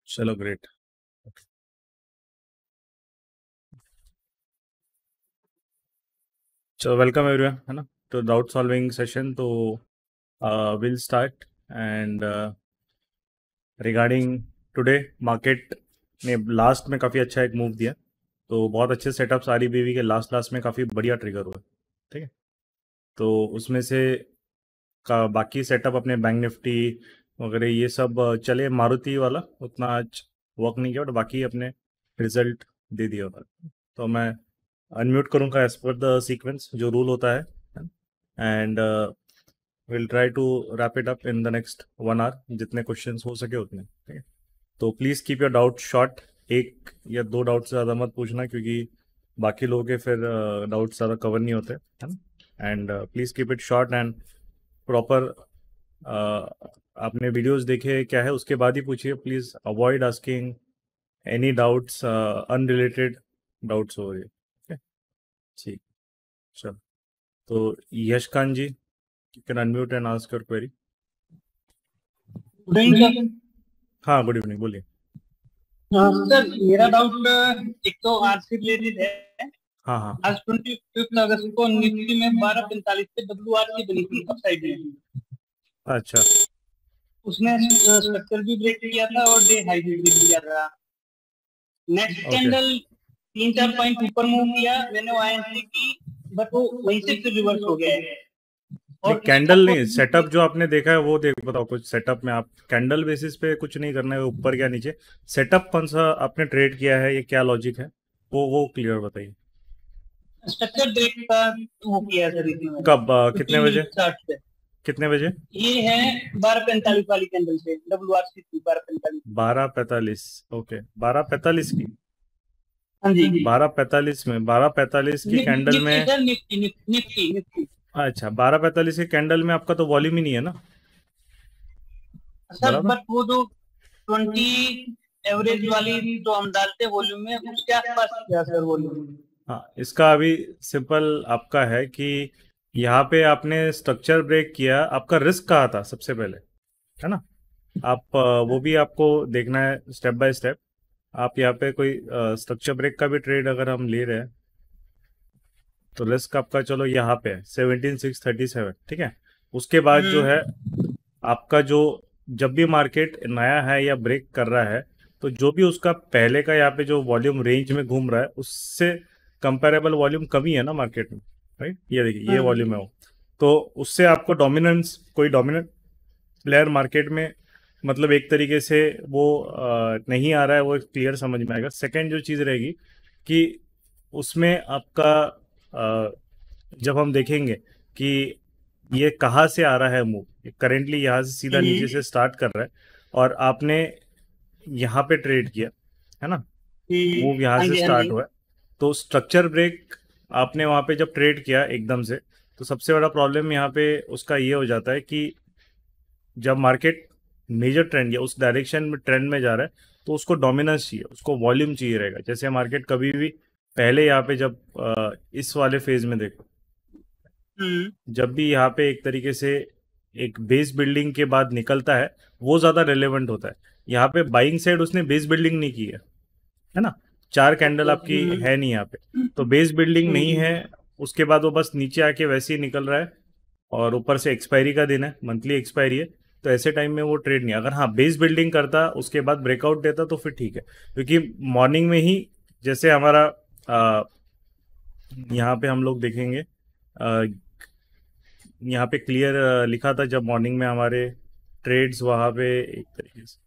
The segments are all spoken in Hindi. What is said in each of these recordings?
चलो ग्रेट। चलो वेलकम एवरीवन, है ना, तो डाउट सॉल्विंग सेशन। तो will start and regarding today market ने लास्ट में काफ़ी अच्छा एक मूव दिया, तो बहुत अच्छे सेटअप्स आर बीवी के लास्ट लास्ट में काफ़ी बढ़िया ट्रिगर हुए। ठीक है, तो उसमें से का बाकी सेटअप अपने बैंक निफ्टी वगैरह ये सब चले। मारुति वाला उतना आज वर्क नहीं किया, बट बाकी अपने रिजल्ट दे दिया होता। तो मैं अनम्यूट करूँगा एज पर द सीक्वेंस जो रूल होता है, and will try to wrap it up in the next 1 hour, जितने क्वेश्चंस हो सके उतने। ठीक है, तो please keep your doubt short, एक या दो डाउट से ज़्यादा मत पूछना, क्योंकि बाकी लोगों के फिर डाउट ज़्यादा कवर नहीं होते, है ना। And please keep it short and proper. आपने वीडियोस देखे क्या है उसके बाद ही पूछिए, please avoid asking any doubts, unrelated doubts हो रही है। ठीक, चलो। तो Yashkant ji, you can unmute and ask your query. Good evening sir. हाँ, गुड इवनिंग, बोलिए। सर मेरा डाउट एक तो आज से रिलेटेड है। हाँ हाँ आज 25 अगस्त को निफ्टी में 12:45 पे WRC बनी थी अपसाइड में। अच्छा, उसने स्ट्रक्चर भी ब्रेक किया था और डे हाई भी ब्रेक किया था। Next okay. कैंडल 3-4 पॉइंट ऊपर मूव किया, मैंने वाईएनसी की, बट वो वहीं से फिर रिवर्स हो गया है। नहीं, और कैंडल नहीं, सेटअप जो आपने देखा है वो देख बताओ। कुछ सेटअप में आप कैंडल बेसिस पे कुछ नहीं करना है, ऊपर क्या नीचे। सेटअप कौन सा आपने ट्रेड किया है, ये क्या लॉजिक है, वो क्लियर बताइए। स्ट्रक्चर ब्रेक का वो किया सर इसमें कब, कितने 15 बजे, मिनट चार्ट पे। कितने बजे? ये है 12:45 वाली कैंडल से, WRC थी 12:45। 12:45, ओके, 12:45 की। हाँ जी, 12:45 में, 12:45 की कैंडल निफ्टी में। Sir, Nifty. अच्छा, 12:45 की कैंडल में आपका तो वॉल्यूम ही नहीं है ना, सर बराबर। बट वो जो 20 एवरेज वाली जो हम डालते वॉल्यूम में, उसके आसपास क्या सर वॉल्यूम। हाँ, इसका अभी सिंपल आपका है कि यहाँ पे आपने स्ट्रक्चर ब्रेक किया, आपका रिस्क कहाँ था सबसे पहले, है ना। आप वो भी आपको देखना है स्टेप बाय स्टेप। आप यहाँ पे कोई स्ट्रक्चर ब्रेक का भी ट्रेड अगर हम ले रहे हैं, तो रिस्क आपका चलो यहाँ पे है 17,637। ठीक है, उसके बाद जो है आपका जो, जब भी मार्केट नया है या ब्रेक कर रहा है, तो जो भी उसका पहले का यहाँ पे जो वॉल्यूम रेंज में घूम रहा है, उससे कंपेरेबल वॉल्यूम कमी है ना मार्केट में, राइट। ये देखिए, ये वॉल्यूम है वो। तो उससे आपको डोमिनेंस, कोई डोमिनेंट प्लेयर मार्केट में, मतलब एक तरीके से वो नहीं आ रहा है, वो क्लियर समझ में आएगा। सेकेंड जो चीज़ रहेगी कि उसमें आपका जब हम देखेंगे कि ये कहाँ से आ रहा है मूव, करेंटली यहाँ से सीधा नीचे से स्टार्ट कर रहा है, और आपने यहाँ पे ट्रेड किया, है ना, मूव यहाँ हाँ से जी, हाँ स्टार्ट जी। हुआ है। तो स्ट्रक्चर ब्रेक आपने वहाँ पे जब ट्रेड किया एकदम से, तो सबसे बड़ा प्रॉब्लम यहाँ पे उसका ये हो जाता है कि जब मार्केट मेजर ट्रेंड या उस डायरेक्शन में ट्रेंड में जा रहा है, तो उसको डोमिनेंस चाहिए, उसको वॉल्यूम चाहिए रहेगा। जैसे मार्केट कभी भी पहले यहाँ पे जब इस वाले फेज में देखो, जब भी यहाँ पे एक तरीके से एक बेस बिल्डिंग के बाद निकलता है, वो ज़्यादा रेलेवेंट होता है। यहाँ पे बाइंग साइड उसने बेस बिल्डिंग नहीं की है ना। 4 कैंडल आपकी है नहीं यहाँ पे, तो बेस बिल्डिंग नहीं है। उसके बाद वो बस नीचे आके वैसे ही निकल रहा है, और ऊपर से एक्सपायरी का दिन है, मंथली एक्सपायरी है। तो ऐसे टाइम में वो ट्रेड नहीं, अगर हाँ बेस बिल्डिंग करता उसके बाद ब्रेकआउट देता तो फिर ठीक है। क्योंकि मॉर्निंग में ही जैसे हमारा यहाँ पे हम लोग देखेंगे, यहाँ पे क्लियर लिखा था जब मॉर्निंग में हमारे ट्रेड्स वहाँ पे एक तरीके से,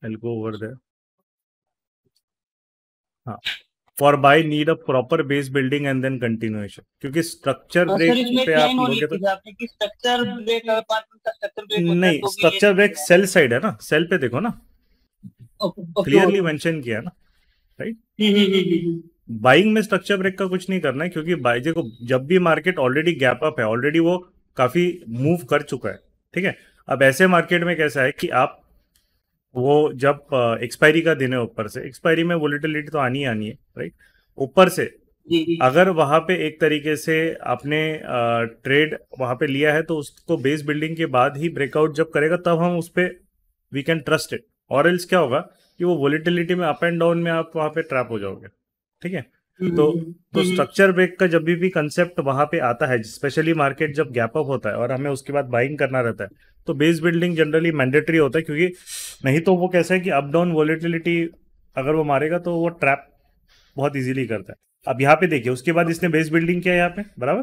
I'll go over there। हाँ, for buy need a proper base building and then continuation, क्योंकि स्ट्रक्चर सर ब्रेक इसमें पे एक आप लाइन और लोगे तो लिखी थी आपने कि स्ट्रक्चर ब्रेक, अगर 5 मिनट का स्ट्रक्चर ब्रेक होता है नहीं, तो भी ये स्ट्रक्चर ब्रेक चलेगा। सेल साइड है ना, सेल पे देखो ना, ओके क्लियरली ओके। मेंशन किया है ना, राइट। हम्म। बाइंग में स्ट्रक्चर ब्रेक का कुछ नहीं करना है, क्योंकि बाई देखो जब भी मार्केट ऑलरेडी गैप अप है, ऑलरेडी वो काफी मूव कर चुका है। ठीक है, अब ऐसे मार्केट में कैसा है कि आप वो जब एक्सपायरी का दिन है, ऊपर से एक्सपायरी में वोलेटिलिटी तो आनी ही आनी है, राइट। ऊपर से जी। अगर वहां पे एक तरीके से आपने ट्रेड वहां पे लिया है, तो उसको बेस बिल्डिंग के बाद ही ब्रेकआउट जब करेगा, तब हम उस पर वी कैन ट्रस्ट इट, और एल्स क्या होगा कि वो वोलेटिलिटी में अप एंड डाउन में आप वहां पे ट्रैप हो जाओगे, ठीक है। तो स्ट्रक्चर ब्रेक का जब भी कंसेप्ट वहां पे आता है, स्पेशली मार्केट जब गैप अप होता है और हमें उसके बाद बाइंग करना रहता है, तो बेस बिल्डिंग जनरली मैंडेटरी होता है, क्योंकि नहीं तो वो कैसा है कि अप डाउन वोलेटिलिटी अगर वो मारेगा तो वो ट्रैप बहुत इजीली करता है। अब यहाँ पे देखिए, उसके बाद इसने बेस बिल्डिंग किया यहाँ पे बराबर,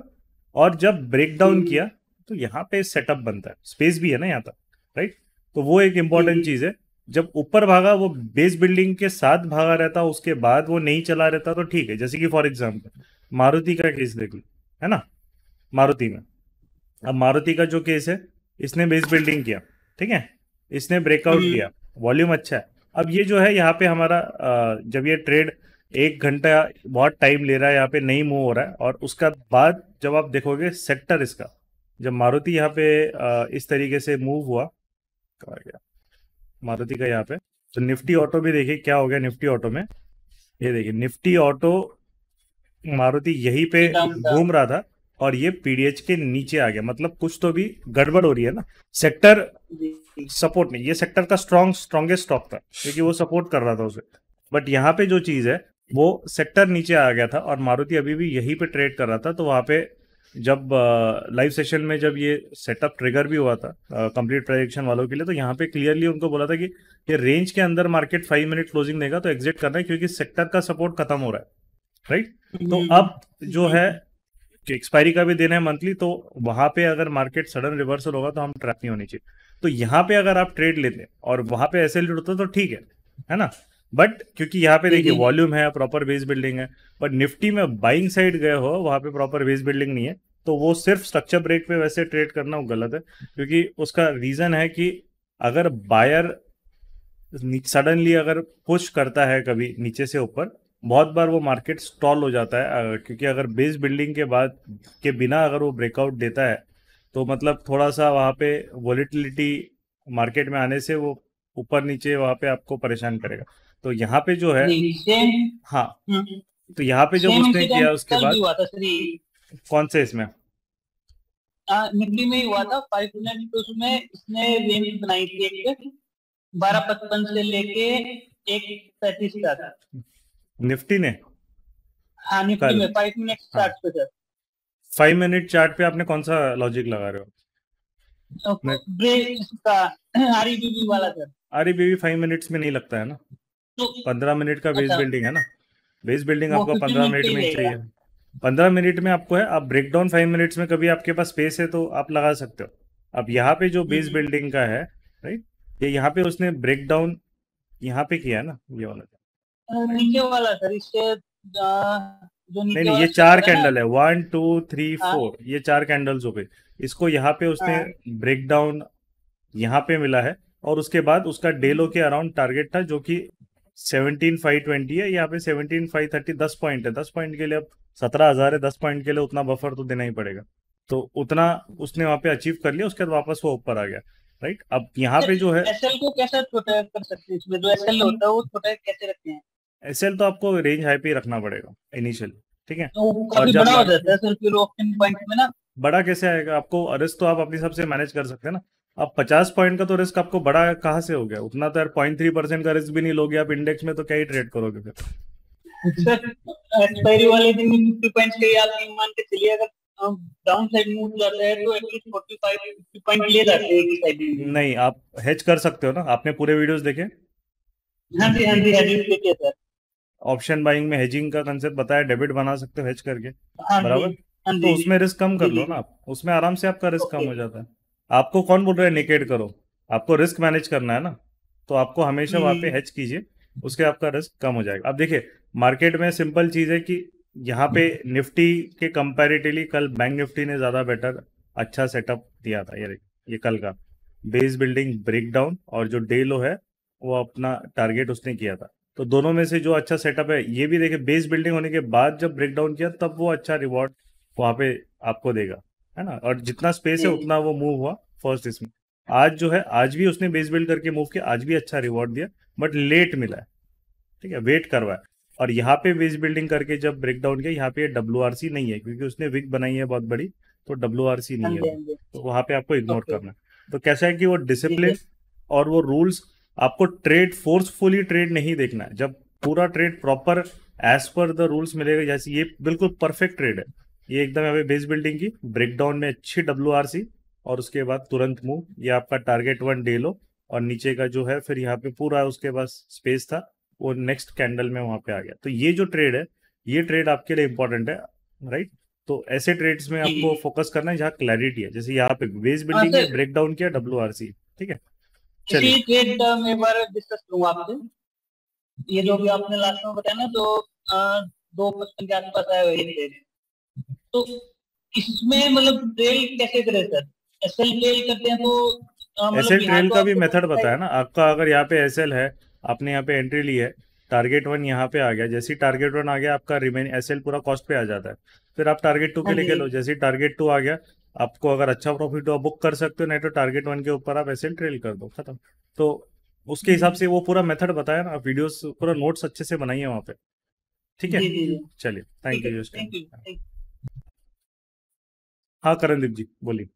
और जब ब्रेक डाउन किया तो यहाँ पे सेटअप बनता है, स्पेस भी है ना यहाँ तक, राइट। तो वो एक इंपॉर्टेंट चीज है। जब ऊपर भागा वो बेस बिल्डिंग के साथ भागा रहता, उसके बाद वो नहीं चला रहता तो ठीक है। जैसे कि फॉर एग्जांपल मारुति का केस देख लो, है ना, मारुति में। अब मारुति का जो केस है, इसने बेस बिल्डिंग किया, ठीक है, इसने ब्रेकआउट किया, वॉल्यूम अच्छा है। अब ये जो है यहाँ पे हमारा जब ये ट्रेड 1 घंटा बहुत टाइम ले रहा है, यहाँ पे नहीं मूव हो रहा है, और उसका बाद जब आप देखोगे सेक्टर इसका, जब मारुति यहाँ पे इस तरीके से मूव हुआ, कहाँ गया मारुति का यहाँ पे, तो निफ्टी ऑटो भी देखिए क्या हो गया निफ्टी ऑटो में। ये देखिए निफ्टी ऑटो मारुति यहीं पे घूम रहा था और ये पीडीएच के नीचे आ गया, मतलब कुछ तो भी गड़बड़ हो रही है ना। सेक्टर सपोर्ट नहीं, ये सेक्टर का स्ट्रॉन्गेस्ट स्टॉक था क्योंकि वो सपोर्ट कर रहा था उसे। बट यहाँ पे जो चीज है वो सेक्टर नीचे आ गया था और मारुति अभी भी यहीं पे ट्रेड कर रहा था। तो वहां पे जब लाइव सेशन में जब ये सेटअप ट्रिगर भी हुआ था कंप्लीट प्रेडिक्शन वालों के लिए, तो यहाँ पे क्लियरली उनको बोला था कि ये रेंज के अंदर मार्केट 5 मिनट क्लोजिंग देगा तो एग्जिट करना है, क्योंकि सेक्टर का सपोर्ट खत्म हो रहा है, राइट। तो अब जो है कि एक्सपायरी का भी देना है मंथली, तो वहां पे अगर मार्केट सडन रिवर्सल होगा तो हम ट्रैप नहीं होनी चाहिए। तो यहाँ पे अगर आप ट्रेड लेते और वहां पे ऐसे होता तो ठीक है ना। बट क्योंकि यहाँ पे देखिए वॉल्यूम है, प्रॉपर बेस बिल्डिंग है, बट निफ्टी में बाइंग साइड गए हो, वहां पे प्रॉपर बेस बिल्डिंग नहीं है, तो वो सिर्फ स्ट्रक्चर ब्रेक पे वैसे ट्रेड करना वो गलत है। क्योंकि उसका रीजन है कि अगर बायर सडनली अगर पुश करता है कभी नीचे से ऊपर, बहुत बार वो मार्केट स्टॉल हो जाता है, क्योंकि अगर बेस बिल्डिंग के बाद के बिना अगर वो ब्रेकआउट देता है तो मतलब थोड़ा सा वहाँ पे वोलेटिलिटी मार्केट में आने से वो ऊपर नीचे वहाँ पे आपको परेशान करेगा। तो यहाँ पे जो है, हाँ, तो यहाँ पे जब उसने किया उसके बाद हुआ था कौन से इसमें निफ्टी में ही हुआ था 5 मिनट, तो उसमें इसने रेंज बनाई थी एक 12.55 से लेके 1.35 तक निफ्टी ने। हाँ निफ्टी में 5 मिनट चार्ट पे सर। 5 मिनट चार्ट पे आपने कौन सा लॉजिक लगा रहे हो? आरईबीबी वाला सर। आरईबीबी 5 मिनट्स में नहीं लगता है ना, तो 15 मिनट का बेस बिल्डिंग है ना। बेस बिल्डिंग आपको 15 मिनट में ही चाहिए। 15 मिनट में आपको है, आप ब्रेकडाउन 5 मिनट्स में कभी आपके पास स्पेस है तो आप लगा सकते हो। अब यहाँ पे जो बेस बिल्डिंग का है, राइट, ये यहाँ पे उसने ब्रेकडाउन यहाँ पे किया है ना, ये वाला नीचे वाला सर, इससे जो नीचे नहीं, ये 4 कैंडल है, 1 2 3 4, ये 4 कैंडल्स हो गए। इसको यहाँ पे उसने ब्रेकडाउन यहाँ पे मिला है, और उसके बाद उसका डेलो के अराउंड टारगेट था जो कि 17,520 है, यहाँ पे 17,530, 10 पॉइंट है। 10 पॉइंट के लिए अब 17,000 है, 10 पॉइंट के लिए उतना बफर तो देना ही पड़ेगा। तो उतना उसने वहां पे अचीव कर लिया, उसके बाद वापस वो ऊपर आ गया, राइट। अब यहाँ पे जो है एसएल को कैसे छोटा कर सकते हैं, इसमें जो एसएल होता है वो छोटा कैसे रखते हैं? एसएल तो आपको रेंज हाई पे ही रखना पड़ेगा इनिशियली, ठीक है। और बड़ा हो जाता है सर फिर ऑप्शन पॉइंट में ना। बड़ा कैसे आएगा आपको? रिस्क तो आप अपने हिसाब से मैनेज कर सकते हैं ना। अब 50 पॉइंट का तो रिस्क आपको बड़ा कहाँ से हो गया? उतना तो यार 0.3% का रिस्क भी नहीं लोगे आप इंडेक्स में, तो क्या ही ट्रेड करोगे फिर? सर एक्सपायरी वाले दिन 50 पॉइंट के आप मान के चलिए, अगर डाउन साइड मूव जाता है तो एटलीस्ट 45 50 पॉइंट ले जाते हैं एक साइड में। नहीं, आप हेज कर सकते हो ना, आपने पूरे वीडियोस देखे? हाँ जी हेजिंग देखे सर। ऑप्शन बाइंग में हेजिंग का कंसेप्ट बताया, डेबिट बना सकते हो हेज करके, हाँ बराबर। तो उसमें रिस्क कम कर लो ना आप, उसमें आराम से आपका रिस्क कम हो जाता है। आपको कौन बोल रहा है नेकेड करो? आपको रिस्क मैनेज करना है ना, तो आपको हमेशा वहां पे हेज कीजिए, उसके आपका रिस्क कम हो जाएगा। अब देखिए मार्केट में सिंपल चीज है कि यहाँ पे निफ्टी के कंपैरेटिवली कल बैंक निफ्टी ने ज्यादा बेटर अच्छा सेटअप दिया था। ये कल का बेस बिल्डिंग ब्रेकडाउन और जो डे लो है वो अपना टारगेट उसने किया था। तो दोनों में से जो अच्छा सेटअप है, ये भी देखिए बेस बिल्डिंग होने के बाद जब ब्रेकडाउन किया तब वो अच्छा रिवॉर्ड वहां पे आपको देगा, है ना। और जितना स्पेस है उतना वो मूव हुआ फर्स्ट इसमें। आज जो है, आज भी उसने बेस बिल्ड करके मूव किया, आज भी अच्छा रिवॉर्ड दिया, बट लेट मिला है, ठीक है, वेट करवाया। और यहाँ पे बेस बिल्डिंग करके जब ब्रेकडाउन किया, यहाँ पे डब्ल्यूआरसी नहीं है क्योंकि उसने विक बनाई है बहुत बड़ी, तो डब्ल्यूआरसी नहीं है, तो वहां पे आपको इग्नोर करना है। तो कैसा है कि वो डिसिप्लिन और वो रूल्स आपको ट्रेड फोर्सफुली ट्रेड नहीं देखना है। जब पूरा ट्रेड प्रॉपर एज पर द रूल्स मिलेगा, जैसे ये बिल्कुल परफेक्ट ट्रेड है, ये एकदम यहाँ पे बेस बिल्डिंग की ब्रेकडाउन में अच्छी WRC और उसके बाद तुरंत मूव, ये आपका टारगेट 1 डे लो और नीचे का जो है फिर यहाँ पे पूरा उसके पास स्पेस था, वो नेक्स्ट कैंडल में वहां पे आ गया। तो ये जो ट्रेड है, ये ट्रेड आपके लिए इंपॉर्टेंट है, राइट। तो ऐसे ट्रेड्स में आपको फोकस करना है जहाँ क्लैरिटी है, जैसे यहाँ पे बेस बिल्डिंग है, ब्रेकडाउन किया, WRC, ठीक है। इसी ट्रेड का मैं एक बार डिस्कस करूंगा आपसे। ये जो भी आपने लास्ट में बताया ना, तो 2% के आसपास आया हुआ ये ट्रेड, तो इसमें मतलब ट्रेल कैसे करें सर? एसएल ट्रेल करते हैं तो एसएल ट्रेल तो का भी मेथड बताया ना आपका। अगर यहाँ पे एसएल है, आपने यहाँ पे एंट्री ली है, टारगेट 1 यहाँ पे आ गया, जैसे ही टारगेट 1 आ गया आपका रिमेन एसएल पूरा कॉस्ट पे आ जाता है, फिर आप टारगेट 2 के लिए लो, जैसे ही टारगेट 2 आ गया आपको अगर अच्छा प्रॉफिट हो बुक कर सकते हो, नहीं तो टारगेट 1 के ऊपर आप एसएल ट्रेल कर दो, खत्म। तो उसके हिसाब से वो पूरा मेथड बताया ना, वीडियोस पूरा नोट्स अच्छे से बनाइए वहाँ पे, ठीक है। चलिए, थैंक यू। हाँ करणदीप जी बोलिए।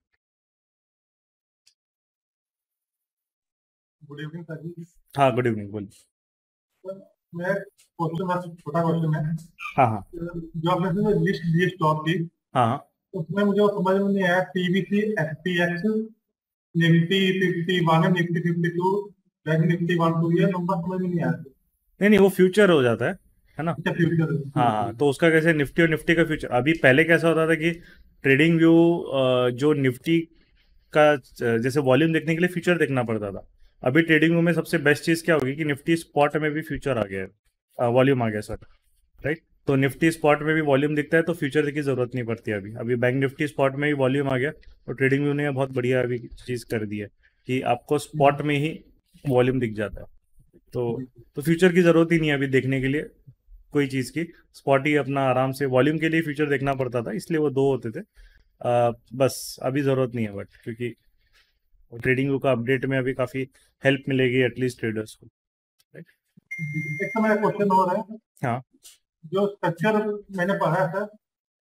गुड इवनिंग सर जी। हाँ गुड इवनिंग, बोलिए। मैं क्वेश्चन बस छोटा क्वेश्चन है। हाँ हाँ जो आपने लिस्ट दी स्टॉक की, हाँ उसमें मुझे वो समझ में नहीं आया, TVC, SPX, Nifty 51, Nifty 52, bank Nifty 12, ये नंबर समझ में नहीं आया। नहीं वो फ्यूचर हो जाता है ना। फ्यूचर। हाँ तो उसका कैसे, निफ्टी और निफ्टी का फ्यूचर। अभी पहले कैसा होता था कि ट्रेडिंग व्यू जो निफ्टी का जैसे वॉल्यूम देखने के लिए फ्यूचर देखना पड़ता था। अभी ट्रेडिंग व्यू में सबसे बेस्ट चीज़ क्या होगी कि निफ्टी स्पॉट में भी फ्यूचर आ गया है, वॉल्यूम आ गया सर, राइट। तो निफ्टी स्पॉट में भी वॉल्यूम दिखता है तो फ्यूचर की जरूरत नहीं पड़ती। अभी बैंक निफ्टी स्पॉट में भी वॉल्यूम आ गया और ट्रेडिंग व्यू ने बहुत बढ़िया अभी चीज़ कर दी है कि आपको स्पॉट में ही वॉल्यूम दिख जाता है। तो फ्यूचर की जरूरत ही नहीं है अभी देखने के लिए कोई चीज़ की, स्पॉट ही अपना आराम से, वॉल्यूम के लिए फ्यूचर देखना पड़ता था इसलिए वो 2 होते थे। बस अभी ज़रूरत नहीं है, बट क्योंकि ट्रेडिंग व्यू का अपडेट में अभी काफ़ी हेल्प मिलेगी एटलीस्ट ट्रेडर्स को, राइट। एक तो मेरा क्वेश्चन हो रहा है, हाँ जो स्ट्रक्चर मैंने पढ़ा है सर,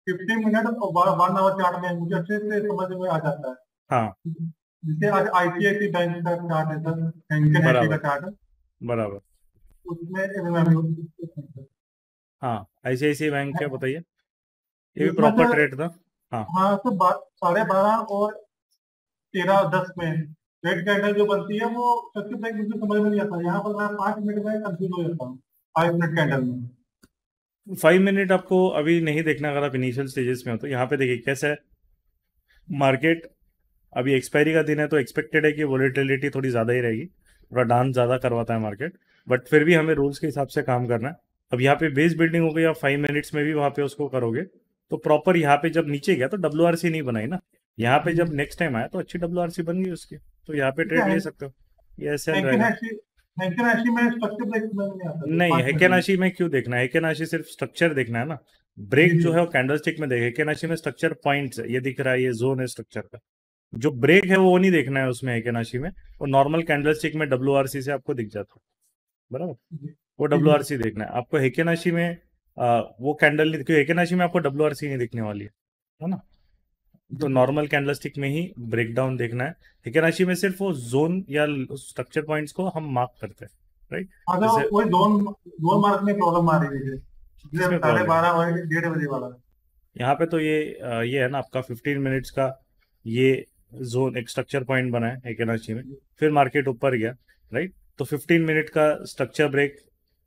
15 मिनट और 1 आवर चार्ट में मुझे अच्छे से समझ में आ जाता है। हाँ जैसे आज आईसीआईसी बैंक का चार्ट है सर, बैंक का चार्ट है, बराबर। उसमें हाँ आईसीआईसी बैंक क्या बताइए, ये भी प्रॉपर ट्रेड था। हाँ तो 12:30 और 13:10 में रेड कैंडल जो बनती है वो सबसे पहले मुझे समझ में नहीं आता। यहाँ पर मैं 5 मिनट में कंफ्यूज हो जाता हूँ 5 मिनट कैंडल में। 5 मिनट आपको अभी नहीं देखना अगर आप इनिशियल स्टेजेस में हो तो। यहाँ पे देखिए कैसा है मार्केट, अभी एक्सपायरी का दिन है तो एक्सपेक्टेड है कि वोलेटिलिटी थोड़ी ज़्यादा ही रहेगी, थोड़ा डांस ज़्यादा करवाता है मार्केट, बट फिर भी हमें रूल्स के हिसाब से काम करना है। अब यहाँ पे बेस बिल्डिंग हो गई, आप 5 मिनट्स में भी वहाँ पे उसको करोगे तो प्रॉपर यहाँ पे जब नीचे गया तो WRC नहीं बनाई ना, यहाँ पे जब नेक्स्ट टाइम आया तो अच्छी WRC बन गई उसकी, तो यहाँ पे ट्रेड ले सकते हो। ये ऐसे रहेगा। नहीं हेकेनाशी में क्यों देखना है, हेकेनाशी सिर्फ स्ट्रक्चर देखना है ना, ब्रेक जो है वो कैंडलस्टिक में देखे। हेकेनाशी में स्ट्रक्चर पॉइंट्स है, ये दिख रहा है, ये जोन है स्ट्रक्चर का, जो ब्रेक है वो नहीं देखना है उसमें हेकेनाशी में, वो नॉर्मल कैंडलस्टिक में WRC से आपको दिख जाता है, बराबर। वो WRC देखना है आपको, हेकेनाशी में वो कैंडल नहीं, क्योंकि हेकेनाशी में आपको WRC नहीं दिखने वाली है ना। तो नॉर्मल कैंडलस्टिक में ही ब्रेकडाउन देखना है। हेकेनाशी में सिर्फ वो जोन या स्ट्रक्चर पॉइंट्स को हम मार्क करते हैं, राइट। वही जोन मार्क में प्रॉब्लम आ रही है, 12:30 बजे वाला। यहाँ पे तो ये है ना आपका 15 मिनट्स का ये जोन, एक स्ट्रक्चर पॉइंट बना है हेकेनाशी में, फिर मार्केट ऊपर गया, राइट। तो 15 मिनट का स्ट्रक्चर ब्रेक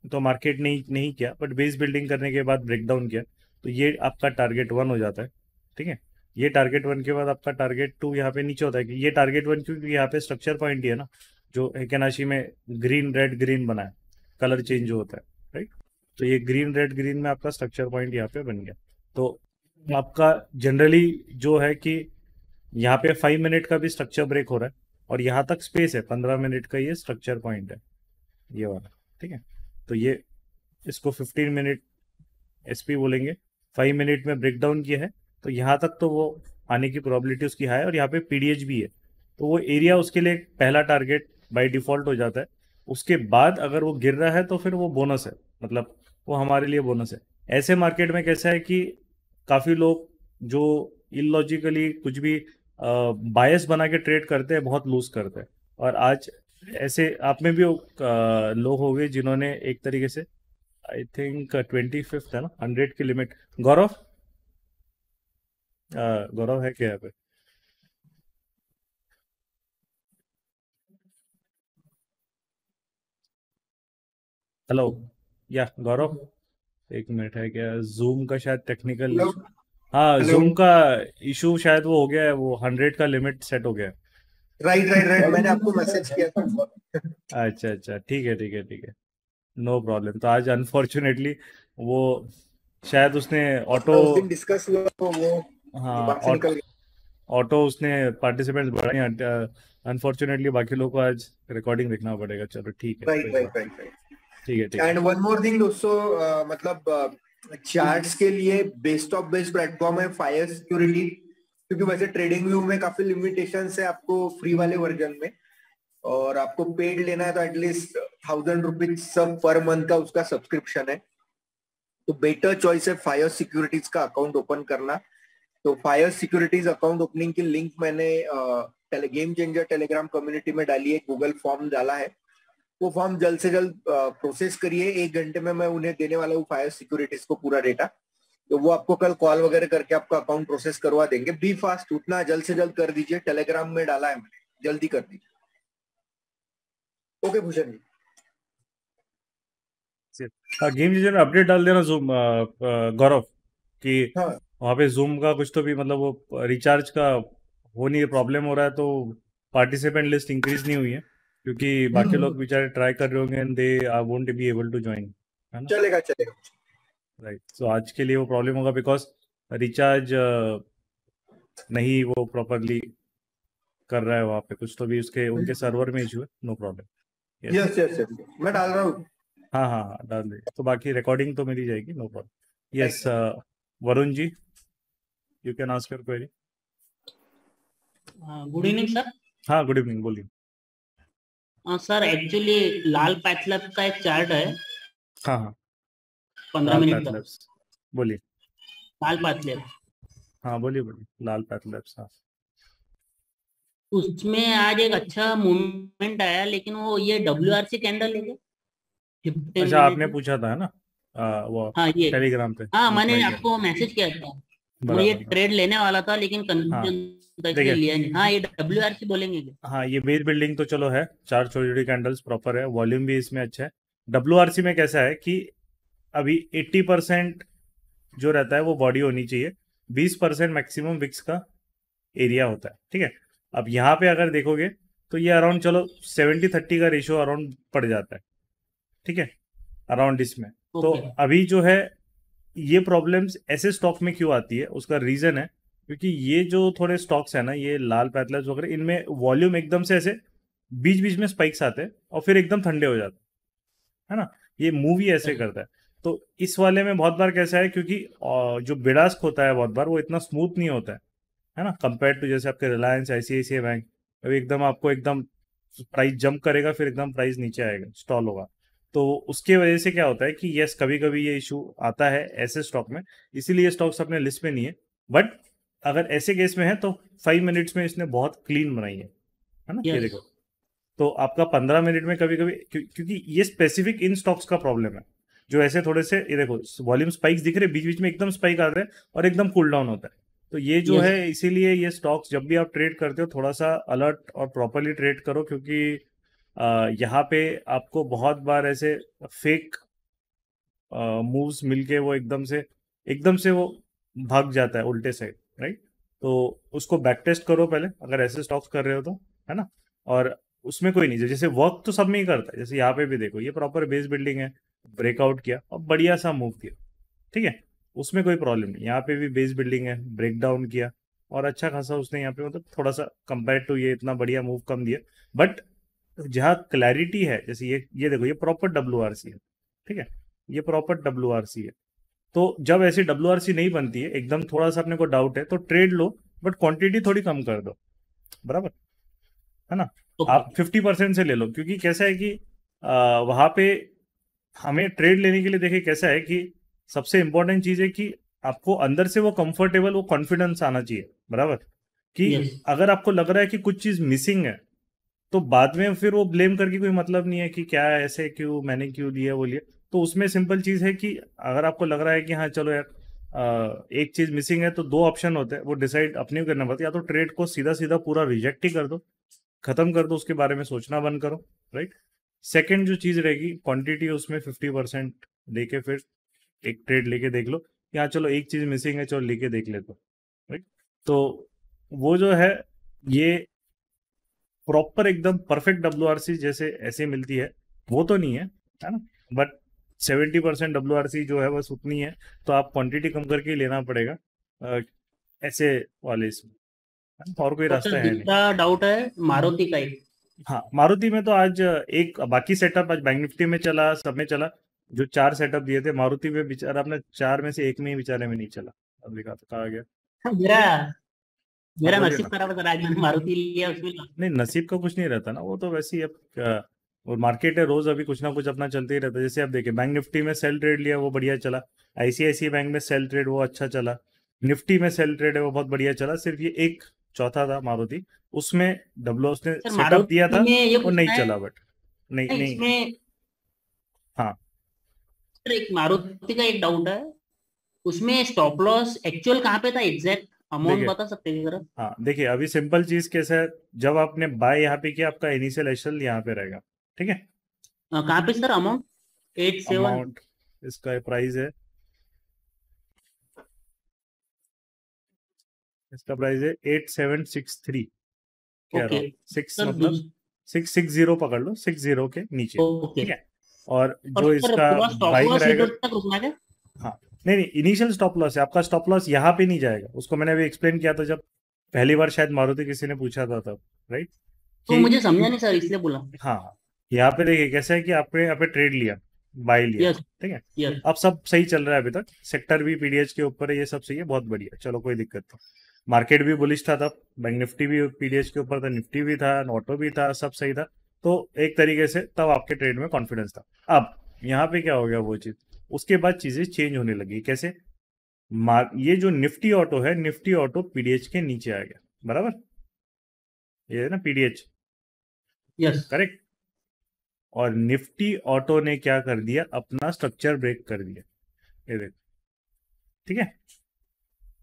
तो मार्केट नहीं किया, बट बेस बिल्डिंग करने के बाद ब्रेकडाउन किया, तो ये आपका टारगेट 1 हो जाता है, ठीक है। ये टारगेट 1 के बाद आपका टारगेट 2 यहाँ पे नीचे होता है, कि ये टारगेट 1 क्योंकि यहाँ पे स्ट्रक्चर पॉइंट ही है ना, जो हेकेनाशी में ग्रीन रेड ग्रीन बना है, कलर चेंज जो होता है, राइट। तो ये ग्रीन रेड ग्रीन में आपका स्ट्रक्चर पॉइंट यहाँ पे बन गया। तो आपका जनरली जो है कि यहाँ पे 5 मिनट का भी स्ट्रक्चर ब्रेक हो रहा है और यहाँ तक स्पेस है, 15 मिनट का ये स्ट्रक्चर पॉइंट है ये वाला, ठीक है। तो ये इसको 15 मिनट SP बोलेंगे, 5 मिनट में ब्रेकडाउन किया है तो यहाँ तक तो वो आने की प्रोबेबिलिटी उसकी हाई है, और यहाँ पे PDH भी है, तो वो एरिया उसके लिए पहला टारगेट बाय डिफॉल्ट हो जाता है। उसके बाद अगर वो गिर रहा है तो फिर वो बोनस है, मतलब वो हमारे लिए बोनस है। ऐसे मार्केट में कैसा है कि काफ़ी लोग जो इलॉजिकली कुछ भी बायस बना के ट्रेड करते हैं बहुत लूज करते हैं, और आज ऐसे आप में भी लोग हो गए जिन्होंने एक तरीके से, आई थिंक 25th है ना 100 की लिमिट। गौरव, गौरव है क्या यहाँ पे? हेलो, या गौरव, एक मिनट है क्या, जूम का शायद टेक्निकल हेलो इशू। हाँ, हेलो। जूम का इशू शायद वो हो गया है, वो 100 का लिमिट सेट हो गया है। राइट राइट राइट, मैंने आपको मैसेज किया था। अच्छा अच्छा, ठीक है ठीक है ठीक है, नो प्रॉब्लम। तो आज अनफॉर्चुनेटली वो शायद उसने ऑटो, उस दिन डिस्कस हुआ तो वो हाँ दिमाग से निकल गया। ऑटो उसने पार्टिसिपेंट्स बढ़ाए, अनफॉर्चुनेटली बाकी लोगों को आज रिकॉर्डिंग देखना पड़ेगा। चलो ठीक है, राइट कोई राइट बात, राइट राइट। ठीक है ठीक है। एंड वन मोर थिंग दोस्तों, मतलब चार्ट्स के लिए बेस्ट ऑफ बेस्ट प्लेटफॉर्म है फायर सिक्योरिटी, क्योंकि वैसे ट्रेडिंग व्यू में काफी लिमिटेशंस है आपको फ्री वाले वर्जन में, और आपको पेड लेना है तो एटलीस्ट 1000 रुपीज सब पर मंथ का उसका सब्सक्रिप्शन है। तो बेटर चॉइस है फायर सिक्योरिटीज का अकाउंट ओपन करना। तो फायर सिक्योरिटीज अकाउंट ओपनिंग की लिंक मैंने गेम चेंजर टेलीग्राम कम्युनिटी में डाली है, गूगल फॉर्म डाला है। वो फॉर्म जल्द से जल्द प्रोसेस करिए, 1 घंटे में मैं उन्हें देने वाला हूँ फायर सिक्योरिटीज को पूरा डेटा। तो वो आपको कल कॉल वगैरह करके आपका अकाउंट प्रोसेस करवा देंगे। बी फास्ट, उतना जल्द से जल्द कर दीजिए, टेलीग्राम में डाला है मैंने, जल्दी कर दीजिए। Okay Bhushan ji. Game changer में अपडेट डाल देना जूम, गौरव, कि हाँ वहाँ पे जूम का कुछ तो भी मतलब वो रिचार्ज का हो नहीं, प्रॉब्लम हो रहा है, तो पार्टिसिपेंट लिस्ट इंक्रीज नहीं हुई है, क्योंकि बाकी लोग बेचारे ट्राई कर रहे होंगे and they won't be able to join, है ना? चलेगा चलेगा। राइट, तो आज के लिए वो प्रॉब्लम होगा बिकॉज रिचार्ज नहीं वो प्रॉपरली कर रहा है वहाँ पे, कुछ तो भी उसके उनके सर्वर में इशू है। No problem. Yes yes yes, मैं डाल रहा हूँ। हाँ हाँ हाँ, डाल दीजिए, तो बाकी रिकॉर्डिंग तो मिल ही जाएगी, no problem. Yes, Varun ji, you can ask your query. Good evening sir. हाँ, गुड इवनिंग, बोलिए। सर एक्चुअली लाल पैथलैब का एक चार्ट है हाँ हाँ, 15 लाल मिनट का, पैथलैब्स, बोलिए। लाल पैथलैब, हाँ बोलिए बोलिए, लाल पैथलैब्स, हाँ। उसमें आज एक अच्छा मूवमेंट आया, लेकिन वो ये WRC कैंडल है क्या 15 अच्छा, मिनट आपने में? पूछा था है ना, वो हाँ ये, टेलीग्राम पे हाँ मैंने रिप्लाई किया, आपको मैसेज किया था। मैं ये बराबर बराबर। ट्रेड लेने वाला था, लेकिन हाँ कंफ्यूजन था इसलिए देखिए, लिया नहीं। हाँ ये WRC बोलेंगे क्या? हाँ ये बेस बिल्डिंग तो चलो है, 4 छोटी छोटी कैंडल्स प्रॉपर है, वॉल्यूम भी इसमें अच्छा है। WRC में कैसा है कि अभी 80% जो रहता है वो बॉडी होनी चाहिए, 20% मैक्सिमम विक्स का एरिया होता है, ठीक है। अब यहाँ पे अगर देखोगे तो ये अराउंड चलो 70-30 का रेशियो अराउंड पड़ जाता है, ठीक है, अराउंड इसमें। तो ओके अभी जो है ये प्रॉब्लम्स ऐसे स्टॉक में क्यों आती है, उसका रीजन है क्योंकि ये जो थोड़े स्टॉक्स है ना, ये लाल पैथलैब्स वगैरह, इनमें वॉल्यूम एकदम से ऐसे बीच बीच में स्पाइक्स आते हैं और फिर एकदम ठंडे हो जाते हैं, है ना, ये मूवी ऐसे करता है। तो इस वाले में बहुत बार कैसा है, क्योंकि जो बिडास्क होता है बहुत बार वो इतना स्मूथ नहीं होता है ना, कंपेयर टू जैसे आपके रिलायंस, ICICI बैंक, अभी एकदम आपको एकदम प्राइस जंप करेगा, फिर एकदम प्राइस नीचे आएगा, स्टॉल होगा। तो उसके वजह से क्या होता है कि यस, कभी कभी ये इशू आता है ऐसे स्टॉक में, इसीलिए ये स्टॉक्स अपने लिस्ट में नहीं है। बट अगर ऐसे केस में है तो 5 मिनट्स में इसने बहुत क्लीन बनाई है ना, ये यस देखो। तो आपका 15 मिनट में कभी कभी क्योंकि ये स्पेसिफिक इन स्टॉक्स का प्रॉब्लम है, जो ऐसे थोड़े से, ये देखो वॉल्यूम स्पाइक्स दिख रहे, बीच बीच में एकदम स्पाइक आते हैं और एकदम कूल डाउन होता है। तो ये जो यस है, इसीलिए ये स्टॉक्स जब भी आप ट्रेड करते हो थोड़ा सा अलर्ट और प्रॉपरली ट्रेड करो, क्योंकि यहाँ पे आपको बहुत बार ऐसे फेक मूव्स मिलके वो एकदम से वो भाग जाता है उल्टे साइड, राइट। तो उसको बैक टेस्ट करो पहले, अगर ऐसे स्टॉक्स कर रहे हो तो, है ना। और उसमें कोई नहीं, जैसे वर्क तो सब में ही करता है, जैसे यहाँ पे भी देखो ये प्रॉपर बेस बिल्डिंग है, ब्रेकआउट किया और बढ़िया सा मूव किया, ठीक है, उसमें कोई प्रॉब्लम नहीं। यहाँ पे भी बेस बिल्डिंग है, ब्रेक डाउन किया और अच्छा खासा उसने यहाँ पे मतलब थोड़ा सा कंपेयर टू ये इतना बढ़िया मूव कम दिया। बट जहाँ क्लैरिटी है, जैसे ये देखो, ये प्रॉपर WRC है, ठीक है, ये प्रॉपर WRC है। तो जब ऐसी WRC नहीं बनती है, एकदम थोड़ा सा अपने को डाउट है, तो ट्रेड लो, बट क्वांटिटी थोड़ी कम कर दो, बराबर है ना। आप ओके 50% से ले लो, क्योंकि कैसा है कि वहां पे हमें ट्रेड लेने के लिए, देखिए कैसा है कि सबसे इंपॉर्टेंट चीज है कि आपको अंदर से वो कंफर्टेबल, वो कॉन्फिडेंस आना चाहिए, बराबर, कि यस अगर आपको लग रहा है कि कुछ चीज मिसिंग है, तो बाद में फिर वो ब्लेम करके कोई मतलब नहीं है कि क्या ऐसे क्यों, मैंने क्यों लिया वो लिया। तो उसमें सिंपल चीज़ है कि अगर आपको लग रहा है कि हाँ चलो यार एक चीज़ मिसिंग है, तो दो ऑप्शन होते हैं, वो डिसाइड अपने को करना पड़ता है। या तो ट्रेड को सीधा सीधा पूरा रिजेक्ट ही कर दो, खत्म कर दो, उसके बारे में सोचना बंद करो, राइट। सेकंड जो चीज़ रहेगी, क्वांटिटी उसमें 50% लेके फिर एक ट्रेड लेके देख लो कि हाँ चलो एक चीज़ मिसिंग है, चलो लेके देख लेते, राइट। तो वो जो है ये प्रॉपर एकदम परफेक्ट WRC जैसे ऐसे मिलती है वो तो नहीं है ना, बट 70% WRC जो है बस उतनी है। तो आप क्वांटिटी कम करके ही लेना पड़ेगा ऐसे वाले इसमें, है ना? और कोई तो रास्ता सर है नहीं। दूसरा डाउट है मारुति का ही। हाँ, मारुति में तो आज एक बाकी सेटअप आज बैंक निफ्टी में चला, सब में चला, जो 4 सेटअप दिए थे मारुति में बेचारा अपने 4 में से एक में ही बेचारे में नहीं चला। अब देखा तो कहा गया। मेरा मेरा बोलिए नसीब ना। खराब है सर, आज मैंने मारुति लिया उसमें नहीं, नसीब का कुछ नहीं रहता ना, वो तो वैसे ही अब और मार्केट है, रोज अभी कुछ ना कुछ अपना चलते ही रहता है। जैसे आप देखिए बैंक निफ्टी में सेल ट्रेड लिया वो बढ़िया चला, ICICI बैंक में सेल ट्रेड वो अच्छा चला, निफ्टी में सेल ट्रेड है वो बहुत बढ़िया चला। सिर्फ ये एक चौथा था मारुति, उसमें WS ने सर सेटअप दिया था मारुति में ये और नहीं पूछना है, चला, बट नहीं नहीं नहीं। इसमें हाँ सर एक मारुति का एक डाउट है, उसमें स्टॉप लॉस एक्चुअल कहाँ पे था, एग्जैक्ट अमाउंट देखिए, बता सकते हैं जरा? हाँ देखिए, अभी सिंपल चीज कैसा है, जब आपने बाय यहाँ पे किया आपका इनिशियल एशल यहाँ पे रहेगा, ठीक है। कहाँ पे सर अमाउंट? 87? अमाउंट इसका प्राइस है, इसका प्राइस है 8763 कह रहा ओके हूँ, 6 सर मतलब 660 पकड़ लो, 60 के नीचे, ओके। ठीक है। और और जो सर इसका पूरा स्टॉप बाइंग लॉस रहेगा, इधर तक रुकना है? हाँ नहीं नहीं, इनिशियल स्टॉप लॉस है आपका, स्टॉप लॉस यहाँ पे नहीं जाएगा, उसको मैंने अभी एक्सप्लेन किया था जब पहली बार शायद मारुति किसी ने पूछा था तब, राइट। तो कि मुझे समझा नहीं सर, इसलिए बोला। हाँ, यहाँ पे देखिए कैसा है कि आपने यहाँ पे ट्रेड लिया, बाय लिया, यस ठीक है। यस। अब सब सही चल रहा है अभी तक, सेक्टर भी PDH के ऊपर है, ये सब सही है, बहुत बढ़िया, चलो कोई दिक्कत नहीं। मार्केट भी बुलिश था तब, बैंक निफ्टी भी PDH के ऊपर था, निफ्टी भी था, ऑटो भी था, सब सही था। तो एक तरीके से तब आपके ट्रेड में कॉन्फिडेंस था। अब यहाँ पे क्या हो गया वो चीज, उसके बाद चीजें चेंज होने लगी। कैसे? ये जो निफ्टी ऑटो है, निफ्टी ऑटो PDH के नीचे आ गया, बराबर, ये है ना PDH, यस करेक्ट। और निफ्टी ऑटो ने क्या कर दिया, अपना स्ट्रक्चर ब्रेक कर दिया, ये देखो, ठीक है।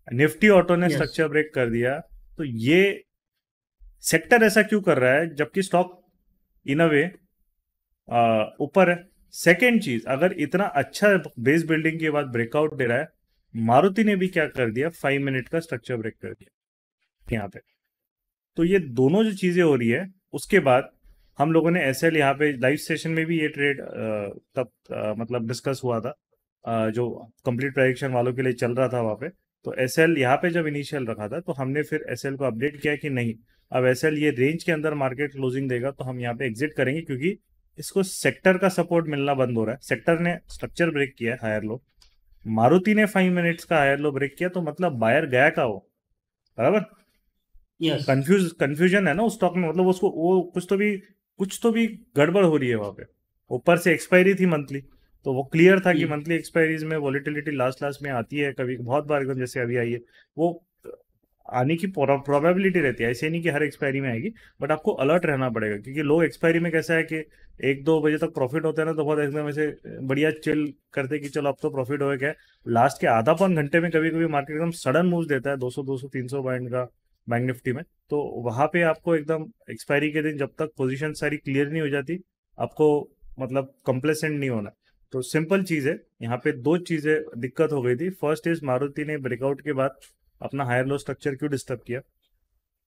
निफ्टी ऑटो ने यस स्ट्रक्चर ब्रेक कर दिया, तो ये सेक्टर ऐसा क्यों कर रहा है जबकि स्टॉक इन अ वे ऊपर है? सेकेंड चीज, अगर इतना अच्छा बेस बिल्डिंग के बाद ब्रेकआउट दे रहा है, मारुति ने भी क्या कर दिया, 5 मिनट का स्ट्रक्चर ब्रेक कर दिया यहाँ पे। तो ये दोनों जो चीजें हो रही है, उसके बाद हम लोगों ने SL यहाँ पे लाइव सेशन में भी ये ट्रेड तब मतलब डिस्कस हुआ था, जो कंप्लीट प्रेडिक्शन वालों के लिए चल रहा था वहाँ पे। तो SL यहाँ पे जब इनिशियल रखा था, तो हमने फिर SL को अपडेट किया कि नहीं, अब SL ये रेंज के अंदर मार्केट क्लोजिंग देगा तो हम यहाँ पे एग्जिट करेंगे, क्योंकि इसको सेक्टर का सपोर्ट मिलना बंद हो रहा है। सेक्टर ने स्ट्रक्चर ब्रेक किया है, हायर लो, मारुति ने 5 मिनट्स का हायर लो ब्रेक किया, तो मतलब बायर गया का वो, बराबर। यस कंफ्यूजन है ना उस स्टॉक में, मतलब उसको वो कुछ तो भी गड़बड़ हो रही है वहां पे। ऊपर से एक्सपायरी थी मंथली, तो वो क्लियर था कि मंथली एक्सपायरीज में वॉलेटिलिटी लास्ट में आती है, कभी बहुत बार एकदम जैसे अभी आई है, वो आने की प्रोबेबिलिटी रहती है, ऐसे नहीं कि हर एक्सपायरी में आएगी, बट आपको अलर्ट रहना पड़ेगा। क्योंकि लोग एक्सपायरी में कैसा है कि 1-2 बजे तक प्रॉफिट होता है ना, तो बहुत एकदम ऐसे बढ़िया चिल करते कि चलो अब तो प्रॉफिट हो गया। लास्ट के आधा पौन घंटे में कभी कभी मार्केट एकदम सडन मूव देता है, 200-300 पॉइंट का बैंक निफ्टी में। तो वहां पे आपको एकदम एक्सपायरी के दिन जब तक पोजीशन सारी क्लियर नहीं हो जाती, आपको मतलब कंप्लेसेंट नहीं होना। तो सिंपल चीज है, यहाँ पे 2 चीजें दिक्कत हो गई थी। फर्स्ट इज मारुति ने ब्रेकआउट के बाद अपना हायर लो स्ट्रक्चर क्यों डिस्टर्ब किया।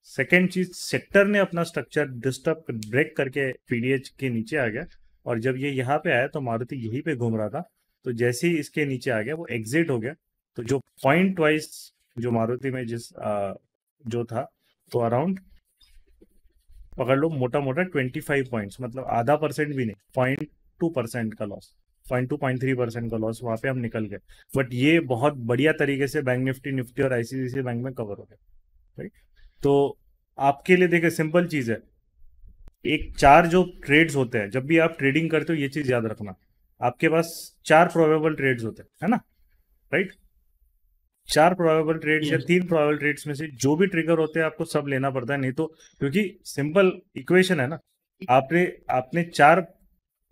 सेकेंड चीज, सेक्टर ने अपना स्ट्रक्चर डिस्टर्ब ब्रेक करके PDH के नीचे आ गया, और जब ये यहाँ पे आया तो मारुति यहीं पे घूम रहा था, तो जैसे ही इसके नीचे आ गया वो एग्जिट हो गया। तो जो पॉइंट वाइज जो मारुति में जो था, तो अराउंड पकड़ लो मोटा मोटा 25 पॉइंट्स, मतलब आधा परसेंट भी नहीं, 0.2% का लॉस, 0.3% का लॉस वहां पे हम निकल गए। बट ये बहुत बढ़िया तरीके से बैंक निफ्टी और ICICI बैंक में कवर हो गया, राइट। तो आपके लिए देखिए सिंपल चीज है, एक 4 जो ट्रेड्स होते हैं, जब भी आप ट्रेडिंग करते हो ये चीज याद रखना, आपके पास 4 प्रोबेबल ट्रेड्स होते हैं, है ना, राइट। 4 प्रोबेबल ट्रेड्स या Yes. 3 प्रोबेबल ट्रेड्स में से जो भी ट्रिगर होते हैं आपको सब लेना पड़ता है, नहीं तो क्योंकि सिंपल इक्वेशन है ना, आपने आपने 4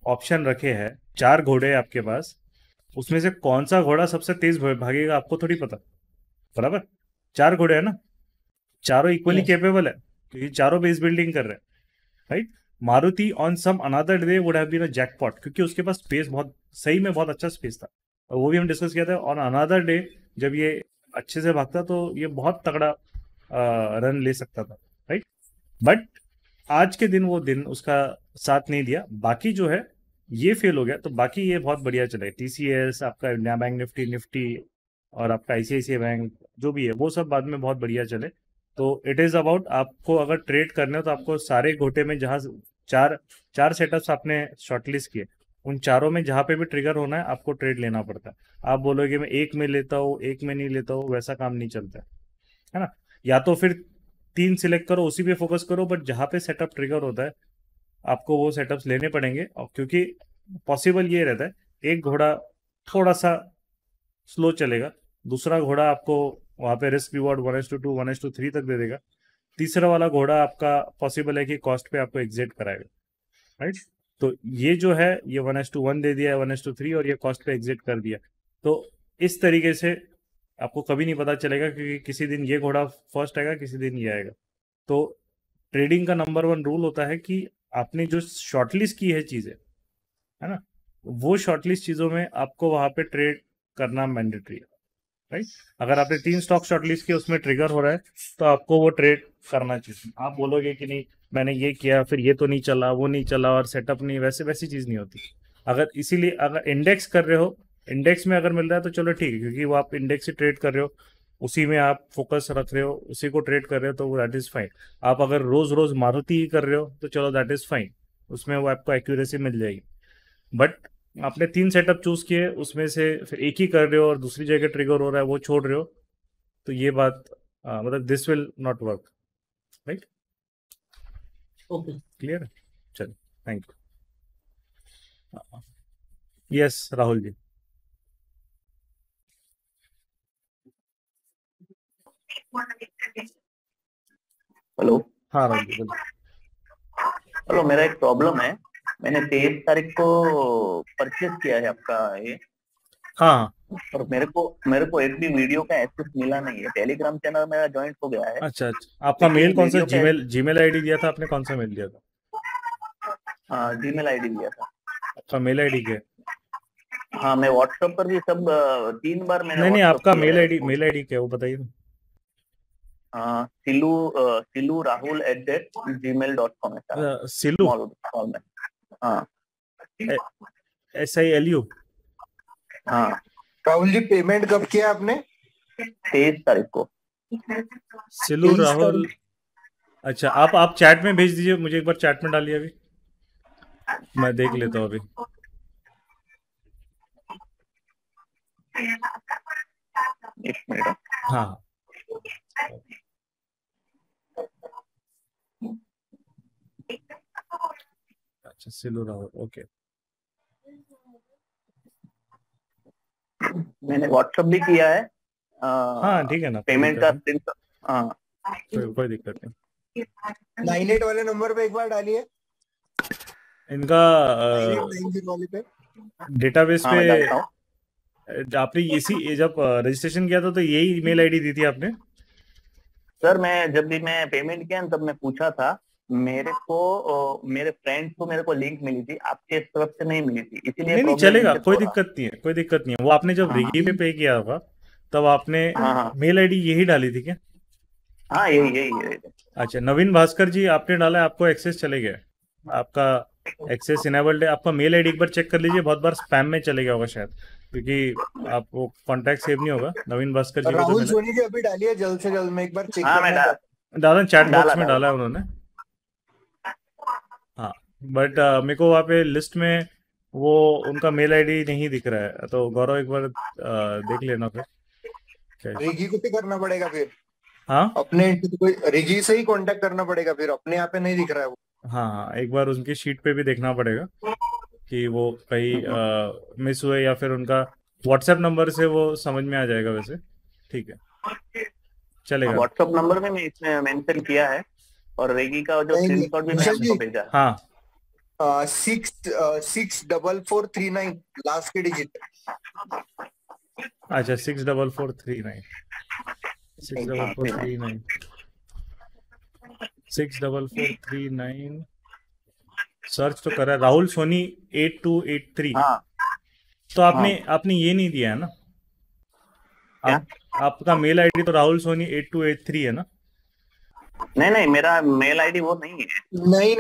ऑप्शन रखे हैं, 4 घोड़े हैं आपके पास, उसमें से कौन सा घोड़ा सबसे तेज भागेगा आपको थोड़ी पता, बराबर। 4 घोड़े हैं ना, चारों इक्वली Yes. कैपेबल है क्योंकि चारों बेस बिल्डिंग कर रहे हैं, right. Maruti on some another day would have been a jackpot क्योंकि उसके पास स्पेस बहुत सही में बहुत अच्छा स्पेस था, और वो भी हम डिस्कस किया था। ऑन अनदर डे जब ये अच्छे से भागता तो ये बहुत तगड़ा रन ले सकता था, राइट। बट आज के दिन वो दिन उसका साथ नहीं दिया, बाकी जो है ये फेल हो गया, तो बाकी ये बहुत बढ़िया चले। टीसीएस, आपका इंडिया बैंक निफ्टी और आपका आईसीआईसीआई बैंक जो भी है वो सब बाद में बहुत बढ़िया चले। तो इट इज़ अबाउट, आपको अगर ट्रेड करने हो तो आपको सारे घोटे में जहाँ चार सेटअप्स आपने शॉर्टलिस्ट किए, उन चारों में जहाँ पे भी ट्रिगर होना है आपको ट्रेड लेना पड़ता है। आप बोलोगे मैं एक में लेता हूँ, एक में नहीं लेता हूँ, वैसा काम नहीं चलता है ना। या तो फिर 3 सिलेक्ट करो, उसी पे फोकस करो, बट जहाँ पे सेटअप ट्रिगर होता है आपको वो सेटअप्स लेने पड़ेंगे। और क्योंकि पॉसिबल ये रहता है, एक घोड़ा थोड़ा सा स्लो चलेगा, दूसरा घोड़ा आपको वहाँ पे रिस्क रिवॉर्ड 1:2 1:3 तक दे देगा, तीसरा वाला घोड़ा आपका पॉसिबल है कि कॉस्ट पे आपको एग्जिट कराएगा, राइट। तो ये जो है ये 1:1 दे दिया है, 1:3, और ये कॉस्ट पे एग्जिट कर दिया। तो इस तरीके से आपको कभी नहीं पता चलेगा क्योंकि किसी दिन ये घोड़ा फर्स्ट आएगा, किसी दिन ये आएगा। तो ट्रेडिंग का नंबर 1 रूल होता है कि आपने जो शॉर्टलिस्ट की है चीज़ें, है ना, वो शॉर्टलिस्ट चीज़ों में आपको वहाँ पे ट्रेड करना मैंडेटरी है, राइट। अगर आपने 3 स्टॉक शॉर्टलिस्ट किए, उसमें ट्रिगर हो रहा है तो आपको वो ट्रेड करना चाहिए। आप बोलोगे कि नहीं मैंने ये किया फिर ये तो नहीं चला, वो नहीं चला और सेटअप नहीं, वैसी चीज़ नहीं होती। अगर इसीलिए अगर इंडेक्स कर रहे हो, इंडेक्स में अगर मिल रहा है तो चलो ठीक है, क्योंकि वो आप इंडेक्स से ट्रेड कर रहे हो, उसी में आप फोकस रख रहे हो, उसी को ट्रेड कर रहे हो, तो दैट इज़ फाइन। आप अगर रोज रोज मारुति ही कर रहे हो तो चलो दैट इज़ फाइन, उसमें वो आपको एक्यूरेसी मिल जाएगी। बट आपने 3 सेटअप चूज किए, उसमें से फिर एक ही कर रहे हो और दूसरी जगह ट्रिगर हो रहा है वो छोड़ रहे हो, तो ये बात मतलब this will not work, right. Okay. Clear है, चलो thank you. Yes Rahul ji. Hello. हाँ राहुल जी बोलो। हेलो, मेरा एक प्रॉब्लम है। मैंने 23 तारीख को परचेज किया है आपका ये, हाँ और मेरे को एक भी वीडियो का एक्सेस मिला नहीं है। टेलीग्राम चैनल मेरा ज्वाइंट हो गया है, अच्छा, आपका लेकिन मेल कौन सा, वीडियो का जीमेल आईडी दिया था आपने, कौन सा मेल दिया था? जीमेल आईडी दिया था। आपका मेल आईडी क्या है? हाँ, मैं व्हाट्सएप पर भी सब 3 बार मैंने नहीं WhatsApp आपका किया मेल है आईडी उसको। क्या है वो बताइए ना। सिलू rahul@gmail.com है सारा, सिलू, स्मॉल में। हाँ SILU। हाँ, राहुल जी पेमेंट कब किया आपने? 23 तारीख को। सिलू 23 राहुल। अच्छा आप चैट में भेज दीजिए मुझे, एक बार चैट में डालिए, अभी मैं देख लेता हूँ अभी। एक मिनट। हाँ अच्छा सिलू राहुल, ओके। मैंने व्हाट्सएप भी किया है। हाँ ठीक है ना, कोई पेमेंट का दिक्कत स्क्रीनशॉट। हाँ, नहीं, कोई दिक्कत नहीं। 98 वाले नंबर पे एक बार डालिए, इनका 9890 वाले पे। डेटाबेस हाँ, पे मैं डालता हूँ। आपने इसी जब रजिस्ट्रेशन किया था तो यही ईमेल आईडी दी थी आपने? सर जब भी मैं पेमेंट किया ना, तब मैं पूछा था, मेरे को मेरे फ्रेंड्स को मेरे को लिंक मिली थी, आपके तरफ से नहीं मिली थी, इसीलिए नहीं प्रॉब्लम चलेगा, मुझे कोई थोड़ा। दिक्कत नहीं है, कोई दिक्कत नहीं है। वो आपने जब हाँ रिगी पे पे किया होगा तब आपने हाँ हाँ मेल आईडी यही डाली थी क्या? हाँ, यही। अच्छा नवीन भास्कर जी आपने डाला है, आपको एक्सेस चले गया, आपका एक्सेस इनेबल्ड है। आपका मेल आईडी एक बार चेक कर लीजिए, बहुत बार स्पैम में चले गया होगा शायद, क्योंकि आप वो कॉन्टैक्ट सेव नहीं होगा। नवीन भास्कर जी को जो राहुल मैंने सोनी जी अभी डालिए जल्द से जल्द, मैं एक बार चेक हाँ, मैं करना डाला, चैट बॉक्स में डाला। डाला है उन्होंने। हाँ बट मेरे को वहाँ पे लिस्ट में वो उनका मेल आईडी नहीं दिख रहा है, तो गौरव एक बार देख लेना फिर क्या है। रिगी को भी करना पड़ेगा फिर, हाँ अपने तो कोई रिगी से ही कांटेक्ट करना पड़ेगा फिर, अपने यहाँ पे नहीं दिख रहा है वो। हाँ एक बार उनकी शीट पे भी देखना पड़ेगा कि वो कहीं मिस हुए, या फिर उनका व्हाट्सएप नंबर से वो समझ में आ जाएगा वैसे। ठीक है, चलेगा। व्हाट्सएप नंबर में मैं इसमें मेंशन किया है और रेगी का जो नहीं, स्क्रीनशॉट भी मैंने आपको भेजा है। हाँ 64439 लास्ट के डिजिट। अच्छा 64439 64439 64439 सर्च तो करा। राहुल सोनी 8283। हाँ तो आपने ये नहीं दिया है ना? आपका मेल आईडी तो राहुल सोनी 8283 है ना? नहीं, मेरा मेल आईडी वो नहीं है। नहीं,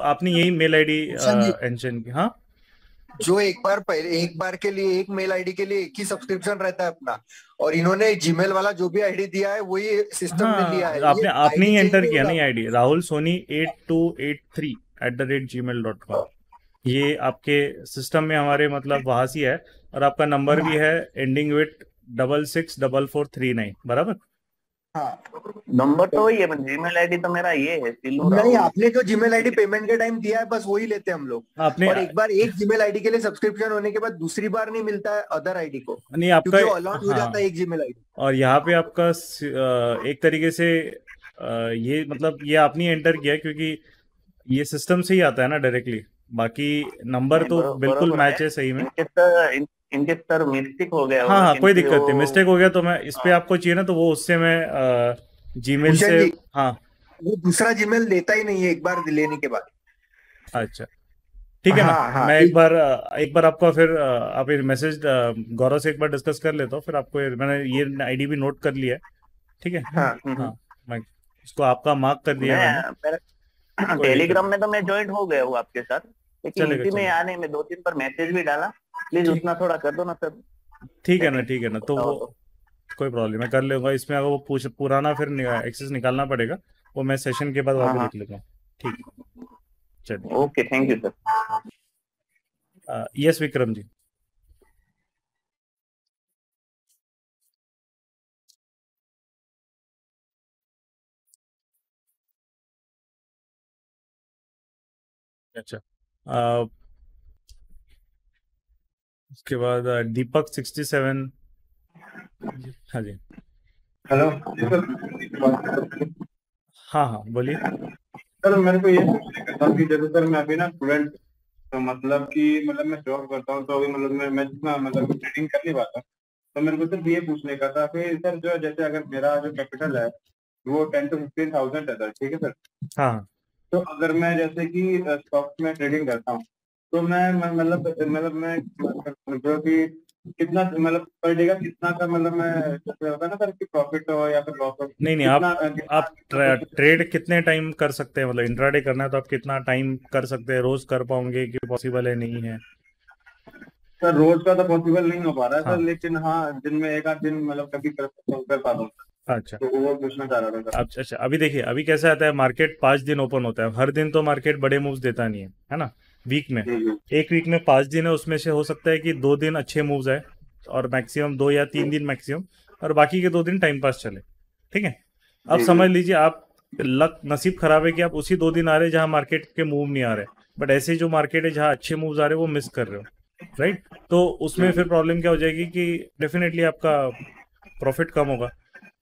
आपने यही मेल आईडी मेंशन की। हाँ, जो एक बार के लिए एक मेल आईडी के लिए एक ही सब्सक्रिप्शन रहता है अपना, और इन्होंने जीमेल वाला जो भी आईडी दिया है वही सिस्टम में दिया है। आपने ही एंटर किया नहीं आईडी राहुल सोनी 8283@gmail.com। ये आपके सिस्टम में हमारे मतलब वहां से है, और आपका नंबर भी है एंडिंग विथ 664439, बराबर? हाँ, नंबर तो वही है, जीमेल आईडी तो मेरा ये है। नहीं, आपने जो जीमेल आईडी पेमेंट के टाइम दिया है बस वही लेते हैं हम लोग। और एक बार एक जीमेल आईडी के लिए सब्सक्रिप्शन होने के बाद दूसरी बार नहीं मिलता है अदर आईडी को, नहीं आपका अलॉट हो जाता है एक जीमेल आईडी। और यहाँ पे आपका एक तरीके से ये मतलब ये आपने एंटर किया क्योंकि ये सिस्टम से ही आता है ना डायरेक्टली। बाकी नंबर तो बिल्कुल मैच है सही में। इनके सर मिस्टेक हो गया। हाँ, कोई दिक्कत नहीं, मिस्टेक हो गया तो मैं इस पे आपको चाहिए ना तो वो उससे मैं जीमेल से। हाँ, वो दूसरा जीमेल लेता ही नहीं है एक बार लेने के बाद। अच्छा ठीक है ना। मैं एक बार आपको फिर आप मैसेज गौरव से एक बार डिस्कस कर लेता हूँ, फिर आपको मैंने ये आईडी भी नोट कर लिया है, ठीक है। हाँ, मैं इसको आपका मार्क कर दिया मैंने। टेलीग्राम में तो मैं ज्वाइन हो गया हूँ आपके साथ, लेकिन इसी में आने में 2-3 पर मैसेज भी डाला। प्लीज उतना थोड़ा कर दो ना सर। ठीक है ना, तो वो कोई प्रॉब्लम मैं कर लूंगा। इसमें अगर वो पुराना फिर एक्सेस निकालना पड़ेगा, वो मैं सेशन के बाद वहाँ पे लिख लूंगा। ठीक है, चलिए, okay, thank you sir. Yes Vikram ji. अच्छा, उसके बाद दीपक 67। हाँ जी, हेलो। हाँ बोलिए सर, मेरे को ये पूछना था कि जैसे सर मैं अभी ना स्टूडेंट, तो मतलब मैं जॉब करता हूँ, तो अभी मैं जितना ट्रेडिंग कर नहीं पाता, तो मेरे को सिर्फ ये पूछने का था कि सर जो जैसे अगर मेरा जो कैपिटल है वो 10 to 15,000 है सर, ठीक है सर। हाँ, तो अगर मैं जैसे कि स्टॉक्स में ट्रेडिंग करता हूँ, तो मैं जो कि कितना पर डे का कितना का मैं जैसे होता है ना सर कि प्रॉफिट हो या फिर लॉस हो। नहीं, आप ट्रेड कितने टाइम कर सकते हैं? मतलब इंट्राडे करना है तो आप कितना टाइम कर सकते हैं? रोज कर पाओगे कि पॉसिबल है, नहीं है? सर रोज का तो पॉसिबल नहीं हो पा रहा है सर, लेकिन हाँ दिन में एक आध दिन कभी कर पाता हूँ। अच्छा, तो वो पूछना चाह रहा था। अच्छा, अभी देखिए, अभी कैसा आता है, मार्केट 5 दिन ओपन होता है। हर दिन तो मार्केट बड़े मूव्स देता नहीं है ना। वीक में, एक वीक में 5 दिन है, उसमें से हो सकता है कि 2 दिन अच्छे मूव्स आए और मैक्सिमम 2 या 3 दिन मैक्सिमम, और बाकी के 2 दिन टाइम पास चले, ठीक है। अब समझ लीजिए आप लक नसीब खराब है कि आप उसी 2 दिन आ रहे हैं जहां मार्केट के मूव नहीं आ रहे, बट ऐसे जो मार्केट है जहां अच्छे मूव्स आ रहे हैं वो मिस कर रहे हो, राइट। तो उसमें फिर प्रॉब्लम क्या हो जाएगी कि डेफिनेटली आपका प्रॉफिट कम होगा।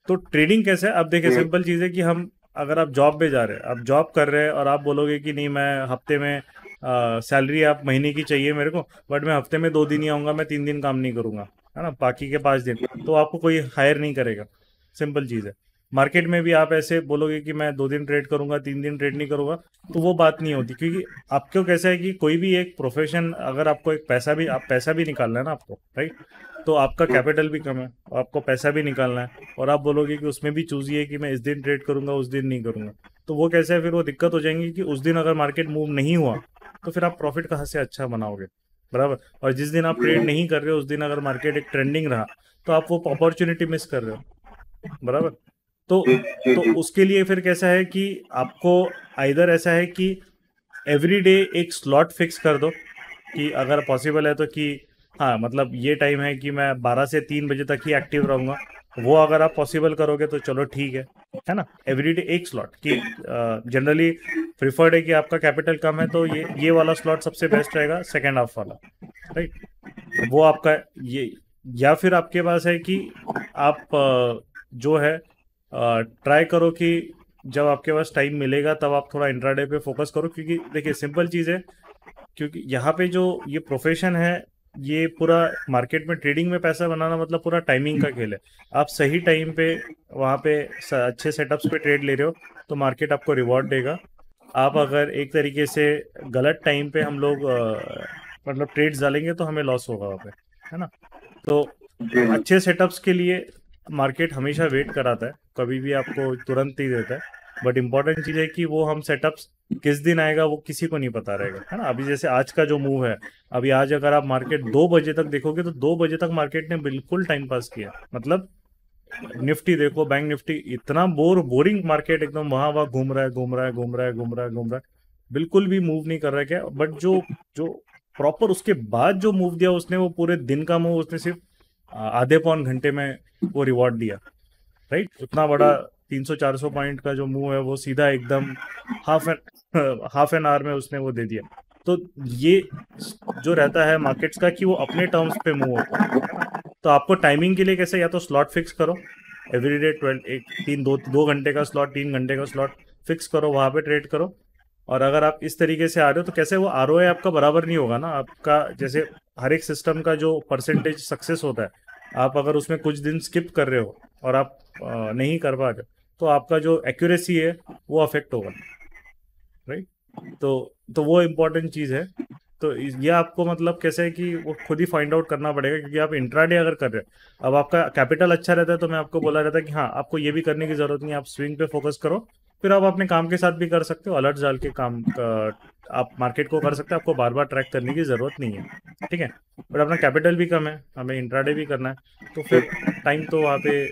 तो ट्रेडिंग कैसे है? अब देखिए, सिंपल चीज़ है कि हम अगर आप जॉब पे जा रहे हैं, आप जॉब कर रहे हैं और आप बोलोगे कि नहीं मैं हफ्ते में सैलरी आप महीने की चाहिए मेरे को, बट मैं हफ्ते में 2 दिन ही आऊँगा, मैं 3 दिन काम नहीं करूँगा, है ना, बाकी के 5 दिन, तो आपको कोई हायर नहीं करेगा। सिंपल चीज़ है। मार्केट में भी आप ऐसे बोलोगे कि मैं 2 दिन ट्रेड करूँगा, 3 दिन ट्रेड नहीं करूँगा, तो वो बात नहीं होती, क्योंकि आपको कैसा है कि कोई भी एक प्रोफेशन, अगर आपको एक पैसा भी निकालना है ना आपको, राइट, तो आपका कैपिटल भी कम है, आपको पैसा भी निकालना है, और आप बोलोगे कि उसमें भी चूजिए कि मैं इस दिन ट्रेड करूंगा, उस दिन नहीं करूंगा, तो वो कैसे है, फिर वो दिक्कत हो जाएंगी कि उस दिन अगर मार्केट मूव नहीं हुआ तो फिर आप प्रॉफिट कहाँ से अच्छा बनाओगे, बराबर। और जिस दिन आप ट्रेड नहीं कर रहे हो उस दिन अगर मार्केट एक ट्रेंडिंग रहा तो आप वो अपॉर्चुनिटी मिस कर रहे हो, बराबर। तो उसके लिए फिर कैसा है कि आपको आइदर ऐसा है कि एवरी डे एक स्लॉट फिक्स कर दो कि अगर पॉसिबल है तो कि हाँ मतलब ये टाइम है कि मैं 12 से 3 बजे तक ही एक्टिव रहूँगा, वो अगर आप पॉसिबल करोगे तो चलो ठीक है ना। एवरीडे एक स्लॉट कि जनरली प्रिफर्ड है कि आपका कैपिटल कम है तो ये वाला स्लॉट सबसे बेस्ट रहेगा, सेकेंड हाफ वाला, राइट। वो आपका ये या फिर आपके पास है कि आप जो है ट्राई करो कि जब आपके पास टाइम मिलेगा तब आप थोड़ा इंट्राडे पे फोकस करो, क्योंकि देखिए सिंपल चीज़ है, क्योंकि यहाँ पे जो ये प्रोफेशन है, ये पूरा मार्केट में ट्रेडिंग में पैसा बनाना मतलब पूरा टाइमिंग का खेल है। आप सही टाइम पे वहाँ पे अच्छे सेटअप्स पे ट्रेड ले रहे हो तो मार्केट आपको रिवॉर्ड देगा। आप अगर एक तरीके से गलत टाइम पे हम लोग मतलब ट्रेड्स डालेंगे तो हमें लॉस होगा वहाँ पे, है ना। तो अच्छे सेटअप्स के लिए मार्केट हमेशा वेट कराता है, कभी भी आपको तुरंत नहीं देता है। बट इम्पॉर्टेंट चीज़ है कि वो हम सेटअप्स किस दिन आएगा वो किसी को नहीं पता रहेगा, है ना। अभी जैसे आज का जो मूव है, अभी आज अगर आप मार्केट 2 बजे तक देखोगे तो 2 बजे तक मार्केट ने बिल्कुल टाइम पास किया। मतलब निफ्टी देखो, बैंक निफ्टी, इतना बोरिंग मार्केट, एकदम वहां घूम रहा है घूम रहा है घूम रहा है घूम रहा है घूम रहा है, बिल्कुल भी मूव नहीं कर रहा है क्या। बट जो जो प्रॉपर उसके बाद जो मूव दिया उसने, वो पूरे दिन का मूव उसने सिर्फ आधे पौन घंटे में वो रिवॉर्ड दिया, राइट। उतना बड़ा 300-400 पॉइंट का जो मूव है वो सीधा एकदम हाफ एन आवर में उसने वो दे दिया। तो ये जो रहता है मार्केट्स का कि वो अपने टर्म्स पे मूव होता है ना। तो आपको टाइमिंग के लिए कैसे, या तो स्लॉट फिक्स करो एवरीडे 2 घंटे का स्लॉट, 3 घंटे का स्लॉट फिक्स करो, वहाँ पे ट्रेड करो। और अगर आप इस तरीके से आ रहे हो तो कैसे वो आरओआई आपका बराबर नहीं होगा ना आपका। जैसे हर एक सिस्टम का जो परसेंटेज सक्सेस होता है, आप अगर उसमें कुछ दिन स्किप कर रहे हो और आप नहीं कर पा रहे तो आपका जो एक्यूरेसी है वो अफेक्ट होगा, राइट। तो वो इम्पोर्टेंट चीज़ है। तो ये आपको मतलब कैसे है कि वो खुद ही फाइंड आउट करना पड़ेगा, क्योंकि आप इंट्राडे अगर कर रहे हो, अब आपका कैपिटल अच्छा रहता है तो मैं आपको बोला रहता है कि हाँ आपको ये भी करने की ज़रूरत नहीं, आप स्विंग पे फोकस करो, फिर आप अपने काम के साथ भी कर सकते हो, अलर्ट डाल के काम आप मार्केट को कर सकते हो, आपको बार बार ट्रैक करने की ज़रूरत नहीं है, ठीक है। बट अपना कैपिटल भी कम है, हमें इंट्राडे भी करना है, तो फिर टाइम तो वहाँ पे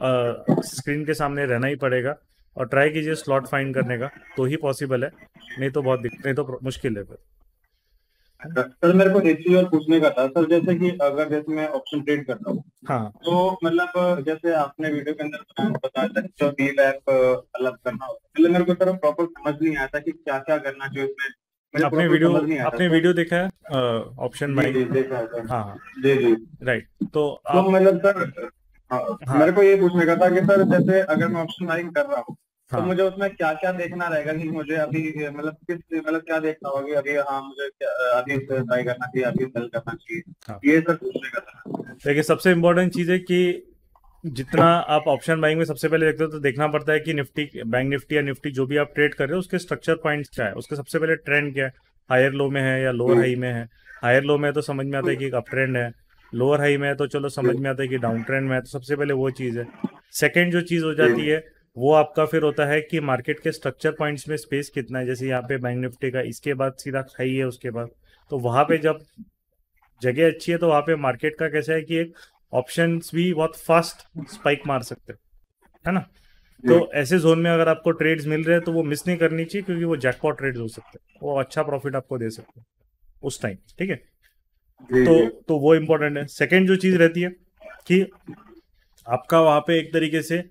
स्क्रीन के सामने रहना ही पड़ेगा। और ट्राई कीजिए स्लॉट फाइंड करने का, तो ही पॉसिबल है, नहीं तो नहीं तो मुश्किल है फिर। सर मेरे को एक चीज और पूछने का था सर, जैसे कि अगर जैसे मैं ऑप्शन ट्रेड करता हूँ, हाँ, तो मतलब जैसे आपने वीडियो के अंदर बताया था जो डील ऐप अलग करना होता है, मेरे को सर प्रॉपर समझ नहीं आता कि क्या क्या करना चाहिए उसमें। आपने वीडियो देखा है ऑप्शन बाइंग? देखा है सर। हाँ जी राइट। तो मतलब सर मेरे को ये पूछने का था कि सर जैसे अगर मैं ऑप्शन बाइंग कर रहा हूँ तो मुझे उसमें क्या क्या देखना रहेगा कि मुझे अभी मतलब क्या देखना होगा कि अभी मुझे अभी बाय करना चाहिए, अभी सेल करना चाहिए, ये सर पूछने का था। देखिए सबसे इम्पोर्टेंट चीज़ है कि जितना आप ऑप्शन बाइंग में सबसे पहले देखते हो तो देखना पड़ता है कि निफ्टी, बैंक निफ्टी या निफ्टी जो भी आप ट्रेड कर रहे हो उसके स्ट्रक्चर पॉइंट्स क्या है, उसके सबसे पहले ट्रेंड क्या है, हायर लो में है या लोअर हाई में है। हायर लो में तो समझ में आता है कि एक अप ट्रेंड है, लोअर हाई में है तो चलो समझ में आता है कि डाउन ट्रेंड में है। तो सबसे पहले वो चीज़ है। सेकेंड जो चीज़ हो जाती है वो आपका फिर होता है कि मार्केट के स्ट्रक्चर पॉइंट्स में स्पेस कितना है। जैसे यहाँ पे बैंक निफ्टी का इसके बाद सीधा हाई है उसके बाद, तो वहाँ पे जब जगह अच्छी है तो वहाँ पे मार्केट का कैसा है कि एक ऑप्शंस भी बहुत फास्ट स्पाइक मार सकते हैं, है ना। तो ऐसे जोन में अगर आपको ट्रेड्स मिल रहे हैं तो वो मिस नहीं करनी चाहिए, क्योंकि वो जैकपॉट ट्रेड्स हो सकते हैं, वो अच्छा प्रॉफिट आपको दे सकते हैं उस टाइम, ठीक है। तो वो इम्पोर्टेंट है। सेकेंड जो चीज़ रहती है कि आपका वहाँ पे एक तरीके से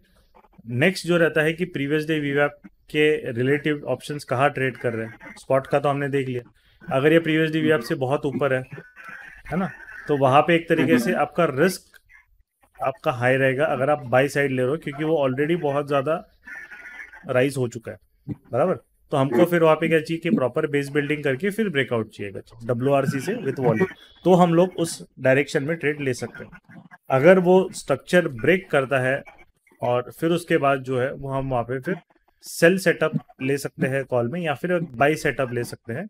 नेक्स्ट जो रहता है कि प्रीवियस डे वीवैप के रिलेटिव ऑप्शंस कहाँ ट्रेड कर रहे हैं। स्पॉट का तो हमने देख लिया, अगर ये प्रीवियस डे वीवैप से बहुत ऊपर है ना, तो वहाँ पे एक तरीके से आपका रिस्क आपका हाई रहेगा अगर आप बाई साइड ले रहे हो, क्योंकि वो ऑलरेडी बहुत ज़्यादा राइज हो चुका है, बराबर। तो हमको फिर वहाँ पे क्या चाहिए कि प्रॉपर बेस बिल्डिंग करके फिर ब्रेकआउट चाहिए WRC से विथ वॉल्यूम, तो हम लोग उस डायरेक्शन में ट्रेड ले सकते हैं। अगर वो स्ट्रक्चर ब्रेक करता है और फिर उसके बाद जो है वो हम वहाँ पे फिर सेल सेटअप ले सकते हैं कॉल में, या फिर बाई सेटअप ले सकते हैं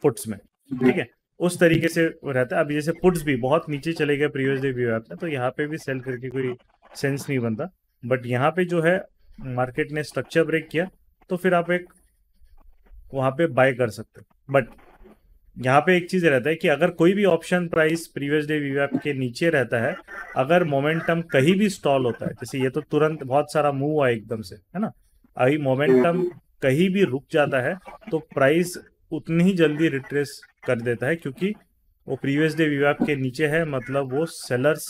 पुट्स में, ठीक है। उस तरीके से रहता है। अभी जैसे पुट्स भी बहुत नीचे चले गए प्रीवियस डे व्यू ऐप में, तो यहाँ पे भी सेल करके कोई सेंस नहीं बनता। बट यहाँ पे जो है मार्केट ने स्ट्रक्चर ब्रेक किया तो फिर आप एक वहाँ पे बाय कर सकते हो। बट यहाँ पे एक चीज़ रहता है कि अगर कोई भी option price previous day view app के नीचे रहता है, अगर मोमेंटम कहीं भी स्टॉल होता है, जैसे ये तो तुरंत बहुत सारा मूव आया एकदम से, है ना, अभी मोमेंटम कहीं भी रुक जाता है तो प्राइस उतनी ही जल्दी रिट्रेस कर देता है, क्योंकि वो प्रीवियस डे व्यू ऐप के नीचे है, मतलब वो सेलर्स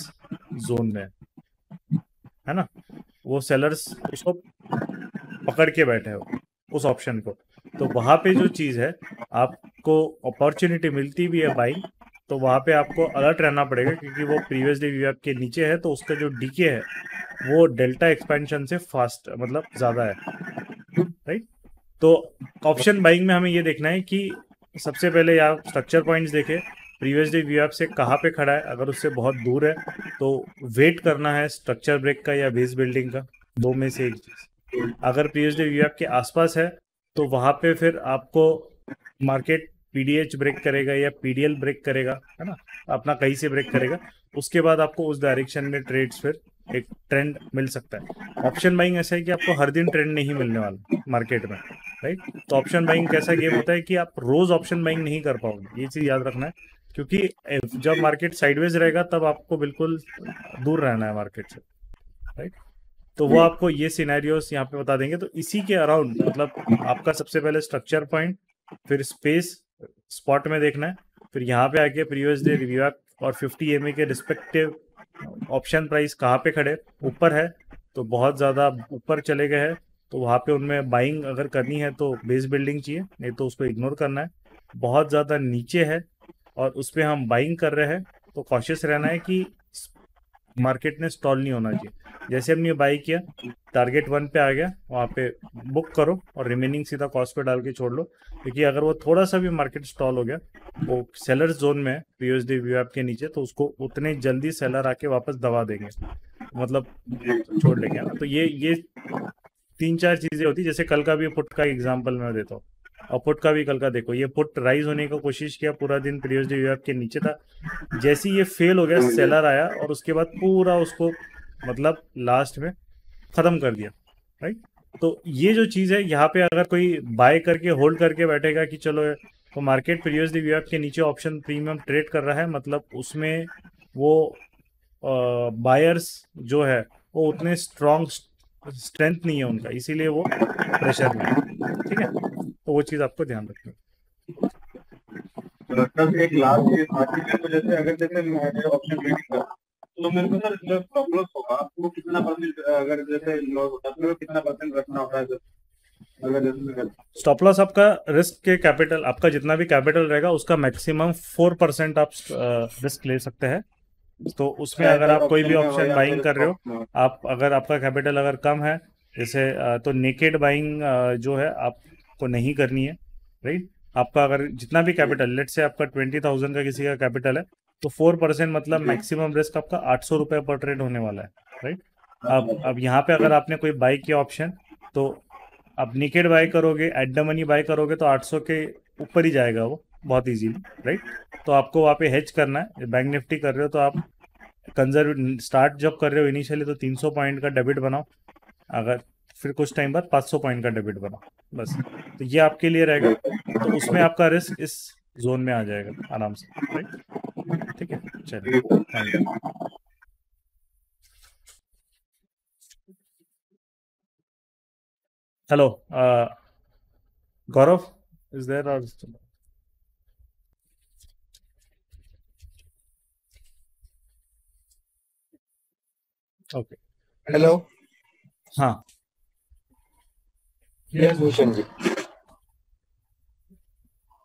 जोन में है ना, वो सेलर्स उसको पकड़ के बैठे हो उस ऑप्शन को। तो वहाँ पे जो चीज़ है आपको अपॉर्चुनिटी मिलती भी है बाइंग, तो वहां पे आपको अलर्ट रहना पड़ेगा, क्योंकि वो प्रीवियस डे वीआईपी के नीचे है, तो उसका जो डीके है वो डेल्टा एक्सपेंशन से फास्ट, मतलब ज्यादा है, राइट। तो ऑप्शन बाइंग में हमें ये देखना है कि सबसे पहले आप स्ट्रक्चर पॉइंट्स देखें, प्रीवियस डे वीआईपी से कहाँ पे खड़ा है, अगर उससे बहुत दूर है तो वेट करना है स्ट्रक्चर ब्रेक का या बेस बिल्डिंग का, दो में से एक चीज। अगर प्रीवियस डे वीआईपी के आसपास है तो वहां पे फिर आपको मार्केट पीडीएच ब्रेक करेगा या पीडीएल ब्रेक करेगा, है ना, अपना कहीं से ब्रेक करेगा, उसके बाद आपको उस डायरेक्शन में ट्रेड्स फिर एक ट्रेंड मिल सकता है। ऑप्शन बाइंग ऐसा है कि आपको हर दिन ट्रेंड नहीं मिलने वाला मार्केट में, राइट। तो ऑप्शन बाइंग कैसा गेम होता है कि आप रोज ऑप्शन बाइंग नहीं कर पाओगे, ये चीज याद रखना है, क्योंकि जब मार्केट साइडवेज रहेगा तब आपको बिल्कुल दूर रहना है मार्केट से, राइट। तो वो आपको ये सिनेरियोस यहाँ पे बता देंगे। तो इसी के अराउंड मतलब आपका सबसे पहले स्ट्रक्चर पॉइंट, फिर स्पेस स्पॉट में देखना है, फिर यहाँ पे आके प्रीवियस डे रिव्यू और 50 EMA के रिस्पेक्टिव ऑप्शन प्राइस कहाँ पे खड़े, ऊपर है तो बहुत ज़्यादा ऊपर चले गए हैं, तो वहाँ पे उनमें बाइंग अगर करनी है तो बेस बिल्डिंग चाहिए, नहीं तो उसको इग्नोर करना है। बहुत ज़्यादा नीचे है और उस पर हम बाइंग कर रहे हैं तो कॉशियस रहना है कि मार्केट में स्टॉल नहीं होना चाहिए। जैसे हमने बाई किया, टारगेट 1 पे आ गया, वहाँ पे बुक करो और रिमेनिंग सीधा कॉस्ट पे डाल के छोड़ लो, क्योंकि अगर वो थोड़ा सा भी मार्केट स्टॉल हो गया, वो सेलर्स जोन में है पीएसडी वीआईपी के नीचे, तो उसको उतने जल्दी सेलर आके वापस दबा देंगे, मतलब छोड़ लेंगे ना। तो ये 3-4 चीजें होती, जैसे कल का भी पुट का एग्जाम्पल मैं देता हूँ, और पुट का भी कल का देखो, ये पुट राइज होने की कोशिश किया, पूरा दिन प्रीवियस डे वीआईपी के नीचे था, जैसे ये फेल हो गया सेलर आया और उसके बाद पूरा उसको मतलब लास्ट में खत्म कर दिया, राइट। तो ये जो चीज है, यहाँ पे अगर कोई बाय करके होल्ड करके बैठेगा कि चलो तो मार्केट प्रीवियस डे वीआईपी के नीचे ऑप्शन प्रीमियम ट्रेड कर रहा है, मतलब उसमें वो बायर्स जो है वो उतने स्ट्रॉन्ग स्ट्रेंथ नहीं है उनका, इसीलिए वो प्रेशर में है, ठीक है। तो वो चीज आपको ध्यान रखनी है। सर एक लास्ट चीज आती है, तो जैसे अगर जैसे मैं ऑप्शन ट्रेडिंग कर, तो मेरे को सर जो स्टॉप लॉस होगा वो कितना परसेंट, अगर जैसे लॉस होता है तो कितना परसेंट रखना होता है सर? अगर जैसे स्टॉप लॉस आपका रिस्क के कैपिटल, आपका जितना भी कैपिटल रहेगा उसका मैक्सिमम 4% आप रिस्क ले सकते हैं। तो उसमें अगर आप कोई भी ऑप्शन बाइंग कर रहे हो, आप अगर आपका कैपिटल अगर कम है जैसे तो नेकेड बाइंग जो है आपको नहीं करनी है, राइट। आपका अगर जितना भी कैपिटल, लेट से आपका 20,000 का किसी का कैपिटल है, तो 4% मतलब मैक्सिमम रिस्क आपका 800 रुपये पर ट्रेड होने वाला है, राइट। अब यहाँ पे अगर आपने कोई बाई किया ऑप्शन, तो आप निकेड बाय करोगे, एट द मनी बाय करोगे तो 800 के ऊपर ही जाएगा वो बहुत इजीली, राइट। तो आपको वहाँ पे हेज करना है। बैंक निफ्टी कर रहे हो तो आप कंजर्व स्टार्ट जब कर रहे हो इनिशियली तो 300 पॉइंट का डेबिट बनाओ, अगर फिर कुछ टाइम बाद 500 पॉइंट का डेबिट बनाओ, बस। तो ये आपके लिए रहेगा, तो उसमें आपका रिस्क इस जोन में आ जाएगा आराम से, राइट, ठीक है। चलिए, thank you. Hello Gaurav, is there और ओके, हेलो। हाँ यस भूषण जी,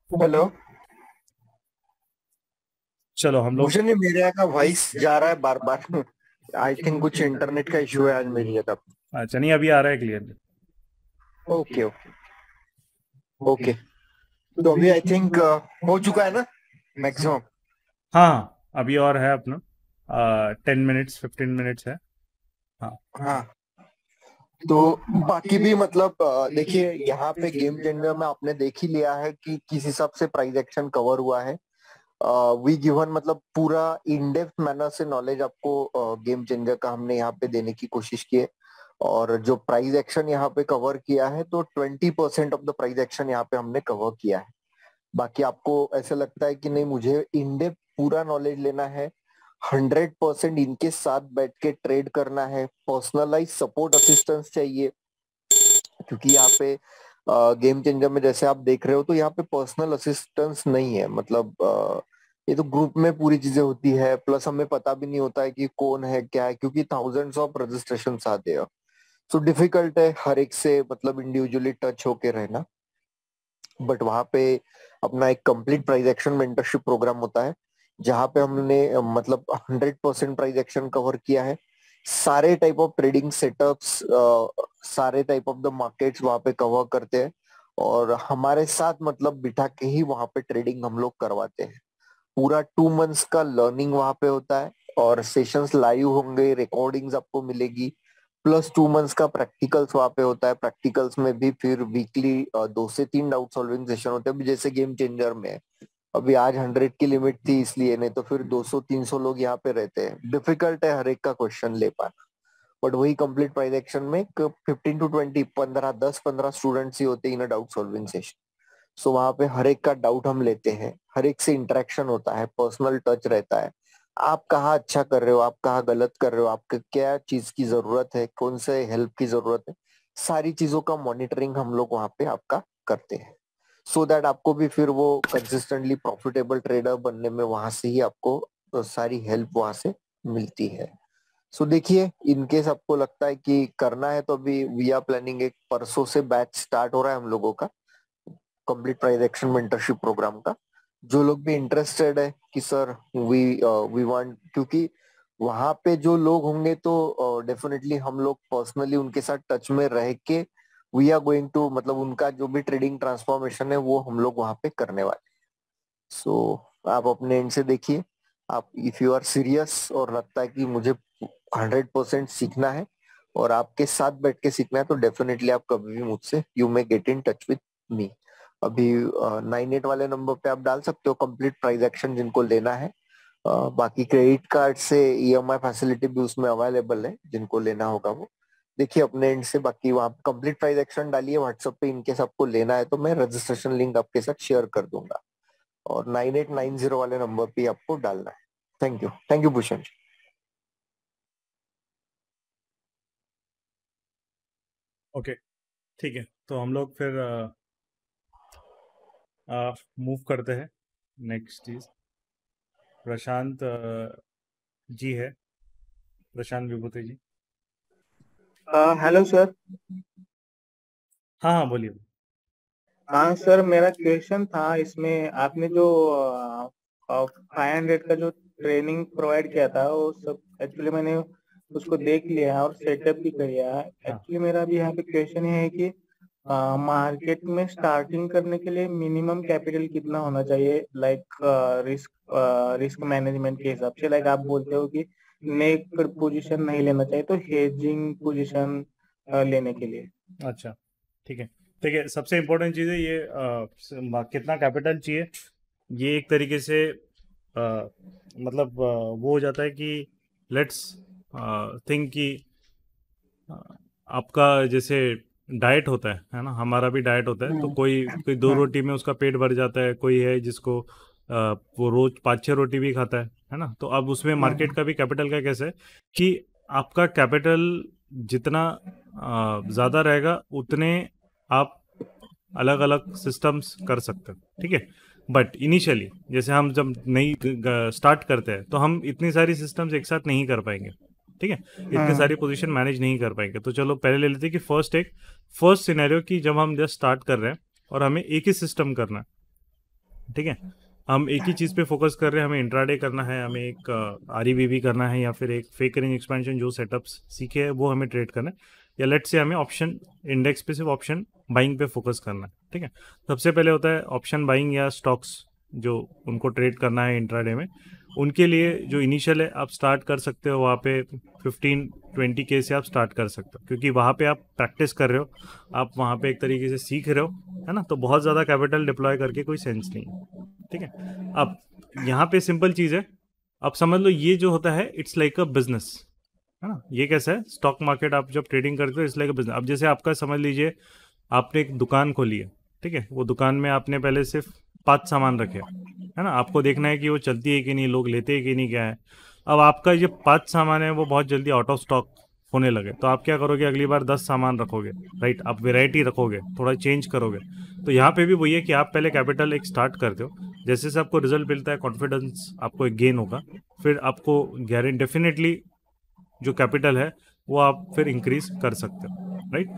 हेलो। चलो हम लोग, भूषण जी, मेरे यहाँ का वॉइस जा रहा है बार बार। आई थिंक कुछ इंटरनेट का इशू है आज मेरी जगह। अच्छा नहीं अभी आ रहा है क्लियर। ओके ओके ओके, तो अभी आई थिंक हो चुका है ना मैक्सिमम? हाँ अभी और है अपना 10 मिनट्स 15 मिनट्स है। हाँ हाँ, तो बाकी भी मतलब देखिए यहाँ पे गेम चेंजर में आपने देख ही लिया है कि किस हिसाब से प्राइस एक्शन कवर हुआ है। वी गिवन मतलब पूरा इन डेप्थ मैनर से नॉलेज आपको गेम चेंजर का हमने यहाँ पे देने की कोशिश की है, और जो प्राइस एक्शन यहाँ पे कवर किया है तो 20% ऑफ द प्राइस एक्शन यहाँ पे हमने कवर किया है। बाकी आपको ऐसा लगता है कि नहीं मुझे इन डेप्थ पूरा नॉलेज लेना है, 100% इनके साथ बैठ के ट्रेड करना है, पर्सनलाइज सपोर्ट असिस्टेंस चाहिए, क्योंकि यहाँ पे गेम चेंजर में जैसे आप देख रहे हो तो यहाँ पे पर्सनल असिस्टेंस नहीं है, मतलब ये तो ग्रुप में पूरी चीजें होती है, प्लस हमें पता भी नहीं होता है कि कौन है क्या है, क्योंकि थाउजेंड्स ऑफ रजिस्ट्रेशन आते हैं, सो डिफिकल्ट है हर एक से मतलब इंडिविजुअली टच होके रहना। बट वहां पे अपना एक complete price action mentorship program होता है, जहाँ पे हमने मतलब 100% प्राइस एक्शन कवर किया है। सारे टाइप ऑफ ट्रेडिंग सेटअप्स, सारे टाइप ऑफ द मार्केट्स वहाँ पे कवर करते हैं, और हमारे साथ मतलब बिठा के ही वहाँ पे ट्रेडिंग हम लोग करवाते हैं। पूरा 2 मंथ्स का लर्निंग वहाँ पे होता है, और सेशंस लाइव होंगे, रिकॉर्डिंग्स आपको मिलेगी, प्लस 2 मंथ्स का प्रैक्टिकल्स वहाँ पे होता है। प्रैक्टिकल्स में भी फिर वीकली 2 से 3 डाउट सॉल्विंग सेशन होते हैं। अभी जैसे गेम चेंजर में है, अभी आज 100 की लिमिट थी इसलिए, नहीं तो फिर 200-300 लोग यहाँ पे रहते हैं। डिफिकल्ट है हर एक का क्वेश्चन ले पाना। बट वही कंप्लीट प्राइज एक्शन में 15 to 20, 10-15 स्टूडेंट्स ही होते हैं इन डाउट सॉल्विंग सेशन। सो वहां पे हर एक का डाउट हम लेते हैं, हर एक से इंटरेक्शन होता है, पर्सनल टच रहता है। आप कहाँ अच्छा कर रहे हो, आप कहाँ गलत कर रहे हो, आपको क्या चीज की जरूरत है, कौन से हेल्प की जरूरत है, सारी चीजों का मॉनिटरिंग हम लोग वहां पे आपका करते हैं। सो दैट आपको भी फिर वो कंसिस्टेंटली प्रॉफिटेबल ट्रेडर बनने में वहां से ही आपको सारी हेल्प वहां से मिलती है। सो देखिए, इनकेस आपको लगता है कि करना है तो अभी वी आर प्लानिंग, एक परसों से बैच स्टार्ट हो रहा है हम लोगों का complete price action mentorship program का। जो लोग भी इंटरेस्टेड है कि सर वी वांट, क्योंकि वहां पे जो लोग होंगे तो डेफिनेटली हम लोग पर्सनली उनके साथ टच में रह के वी आर गोइंग टू, मतलब उनका जो भी ट्रेडिंग ट्रांसफॉर्मेशन है वो हम लोग वहां पे करने वाले। सो आप अपने एंड से देखिए, आप इफ यू आर सीरियस और लगता है कि मुझे 100% सीखना है और आपके साथ बैठ के सीखना है, तो डेफिनेटली आप कभी भी मुझसे you may get in touch with me. अभी 98 वाले नंबर पे आप डाल सकते हो कंप्लीट प्राइस एक्शन जिनको लेना है। बाकी क्रेडिट कार्ड से ईएमआई फैसिलिटी भी उसमें अवेलेबल है, जिनको लेना होगा वो देखिए अपने एंड से। बाकी वहाँ कंप्लीट प्राइस एक्शन डालिए व्हाट्सएप पे, इनकेस आपको लेना है तो मैं रजिस्ट्रेशन लिंक आपके साथ शेयर कर दूंगा, और 9890 वाले नंबर पे आपको डालना है। Thank you Bhushan ji. Okay, ठीक है, तो हम लोग फिर मूव करते हैं नेक्स्ट चीज। प्रशांत जी है, प्रशांत विभूति जी। Hello sir. हाँ हाँ, बोलिए। हाँ सर, मेरा क्वेश्चन था इसमें, आपने जो 500 का जो ट्रेनिंग प्रोवाइड किया था वो सब एक्चुअली मैंने उसको देख लिया है और सेटअप भी कर लिया है। एक्चुअली मेरा अभी यहाँ पे क्वेश्चन ये है कि मार्केट में स्टार्टिंग करने के लिए मिनिमम कैपिटल कितना होना चाहिए, लाइक रिस्क मैनेजमेंट के हिसाब से। लाइक आप बोलते हो कि नेक पोजीशन नहीं लेना चाहिए, तो हेजिंग पोजीशन लेने के लिए। अच्छा, ठीक है, ठीक है। सबसे इम्पोर्टेंट चीज़ है ये कितना कैपिटल चाहिए। ये एक तरीके से मतलब वो हो जाता है कि लेट्स थिंक कि आपका जैसे डाइट होता है ना, हमारा भी डाइट होता है। तो कोई 2 रोटी में उसका पेट भर जाता है, कोई है जिसको वो रोज 5-6 रोटी भी खाता है ना। तो अब उसमें मार्केट का भी कैपिटल का कैसे है कि आपका कैपिटल जितना ज़्यादा रहेगा उतने आप अलग अलग सिस्टम्स कर सकते हैं, ठीक है। बट इनिशियली जैसे हम जब नई स्टार्ट करते हैं तो हम इतनी सारी सिस्टम्स एक साथ नहीं कर पाएंगे, ठीक है, इतने सारी पोजीशन मैनेज नहीं कर पाएंगे। तो चलो पहले ले लेते हैं कि फर्स्ट सिनेरियो की जब हम जस्ट स्टार्ट कर रहे हैं और हमें एक ही सिस्टम करना है, ठीक है, हम एक ही चीज़ पे फोकस कर रहे हैं, हमें इंट्राडे करना है, हमें एक आरईबीबी करना है, या फिर एक फेक रेंज एक्सपेंशन जो सेटअप्स सीखे हैं वो हमें ट्रेड करना है, या लेट्स से हमें ऑप्शन इंडेक्स पे सिर्फ ऑप्शन बाइंग पे फोकस करना है, ठीक है। सबसे पहले होता है ऑप्शन बाइंग या स्टॉक्स जो उनको ट्रेड करना है इंट्राडे में। उनके लिए जो इनिशियल है आप स्टार्ट कर सकते हो वहाँ पे 15-20 के से आप स्टार्ट कर सकते हो, क्योंकि वहाँ पे आप प्रैक्टिस कर रहे हो, आप वहाँ पे एक तरीके से सीख रहे हो, है ना। तो बहुत ज़्यादा कैपिटल डिप्लॉय करके कोई सेंस नहीं है, ठीक है। अब यहाँ पे सिंपल चीज़ है, अब समझ लो ये जो होता है इट्स लाइक अ बिजनेस, है ना। ये कैसा है, स्टॉक मार्केट आप जब ट्रेडिंग करते हो इट्स लाइक अ बिजनेस। अब जैसे आपका समझ लीजिए आपने एक दुकान खोली है, ठीक है, वो दुकान में आपने पहले सिर्फ 5 सामान रखे, है ना। आपको देखना है कि वो चलती है कि नहीं, लोग लेते हैं कि नहीं, क्या है। अब आपका जो 5 सामान है वो बहुत जल्दी आउट ऑफ स्टॉक होने लगे, तो आप क्या करोगे, अगली बार 10 सामान रखोगे, राइट। आप वेराइटी रखोगे, थोड़ा चेंज करोगे। तो यहाँ पे भी वही है कि आप पहले कैपिटल एक स्टार्ट करते हो, जैसे से आपको रिजल्ट मिलता है कॉन्फिडेंस आपको एक गेन होगा, फिर आपको गारंटी डेफिनेटली जो कैपिटल है वो आप फिर इंक्रीज कर सकते हो, राइट।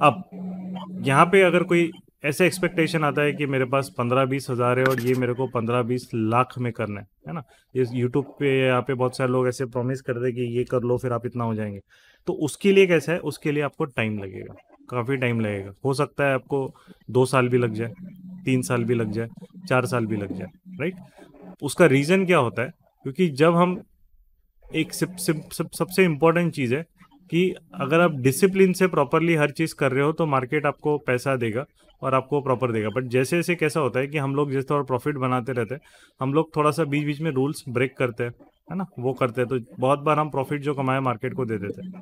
अब यहाँ पे अगर कोई ऐसे एक्सपेक्टेशन आता है कि मेरे पास 15-20 हज़ार है और ये मेरे को 15-20 लाख में करना है ना। ये यूट्यूब पे यहाँ पे बहुत सारे लोग ऐसे प्रॉमिस करते हैं कि ये कर लो फिर आप इतना हो जाएंगे। तो उसके लिए कैसा है, उसके लिए आपको टाइम लगेगा, काफ़ी टाइम लगेगा। हो सकता है आपको 2 साल भी लग जाए, 3 साल भी लग जाए, 4 साल भी लग जाए, राइट। उसका रीज़न क्या होता है, क्योंकि जब हम एक सबसे इम्पोर्टेंट चीज़ है कि अगर आप डिसिप्लिन से प्रॉपरली हर चीज़ कर रहे हो तो मार्केट आपको पैसा देगा और आपको प्रॉपर देगा। बट जैसे जैसे कैसा होता है कि हम लोग जिस तरह प्रॉफिट बनाते रहते हैं, हम लोग थोड़ा सा बीच बीच में रूल्स ब्रेक करते हैं, है ना, वो करते हैं, तो बहुत बार हम प्रॉफिट जो कमाए मार्केट को दे देते हैं,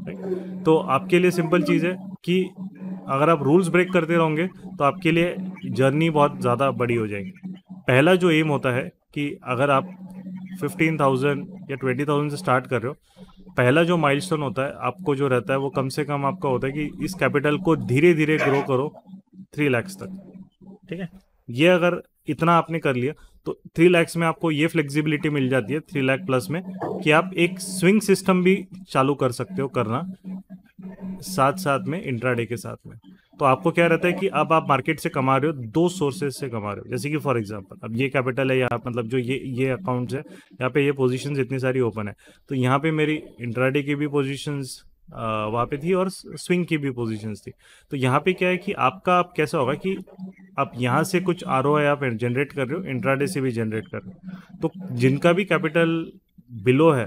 राइट। तो आपके लिए सिंपल चीज़ है कि अगर आप रूल्स ब्रेक करते रहोगे तो आपके लिए जर्नी बहुत ज़्यादा बड़ी हो जाएगी। पहला जो एम होता है कि अगर आप 15,000 या 20,000 से स्टार्ट कर रहे हो, पहला जो माइलस्टोन होता है आपको जो रहता है वो कम से कम आपका होता है कि इस कैपिटल को धीरे धीरे ग्रो करो 3 लाख तक, ठीक है। ये अगर इतना आपने कर लिया तो 3 लाख में आपको ये फ्लेक्सिबिलिटी मिल जाती है 3 लाख प्लस में कि आप एक स्विंग सिस्टम भी चालू कर सकते हो करना साथ साथ में इंट्राडे के साथ में। तो आपको क्या रहता है कि अब आप मार्केट से कमा रहे हो, 2 सोर्सेज से कमा रहे हो। जैसे कि फॉर एग्जांपल अब ये कैपिटल है यहाँ, मतलब जो ये अकाउंट्स है, यहाँ पे ये पोजीशंस इतनी सारी ओपन है, तो यहाँ पे मेरी इंट्राडे की भी पोजीशंस वहाँ पे थी और स्विंग की भी पोजीशंस थी। तो यहाँ पे क्या है कि आपका अब कैसा होगा कि आप यहाँ से कुछ ROI आप जनरेट कर रहे हो, इंट्राडे से भी जनरेट कर रहे हो। तो जिनका भी कैपिटल बिलो है,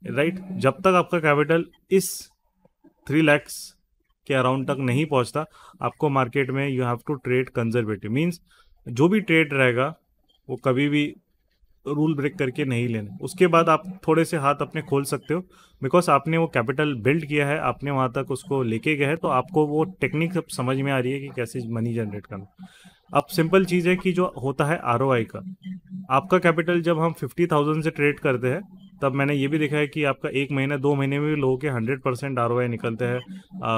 राइट, जब तक आपका कैपिटल इस 3 लाख के अराउंड तक नहीं पहुंचता, आपको मार्केट में you have to trade conservative. Means जो भी ट्रेड रहेगा वो कभी भी रूल ब्रेक करके नहीं लेने। उसके बाद आप थोड़े से हाथ अपने खोल सकते हो, बिकॉज आपने वो कैपिटल बिल्ड किया है, आपने वहाँ तक उसको लेके गए हैं, तो आपको वो टेक्निक सब समझ में आ रही है कि कैसे मनी जनरेट करना। अब सिंपल चीज़ है कि जो होता है ROI का, आपका कैपिटल जब हम 50,000 से ट्रेड करते हैं तब मैंने ये भी देखा है कि आपका 1 महीने 2 महीने में भी लोगों के 100% ROI निकलते हैं,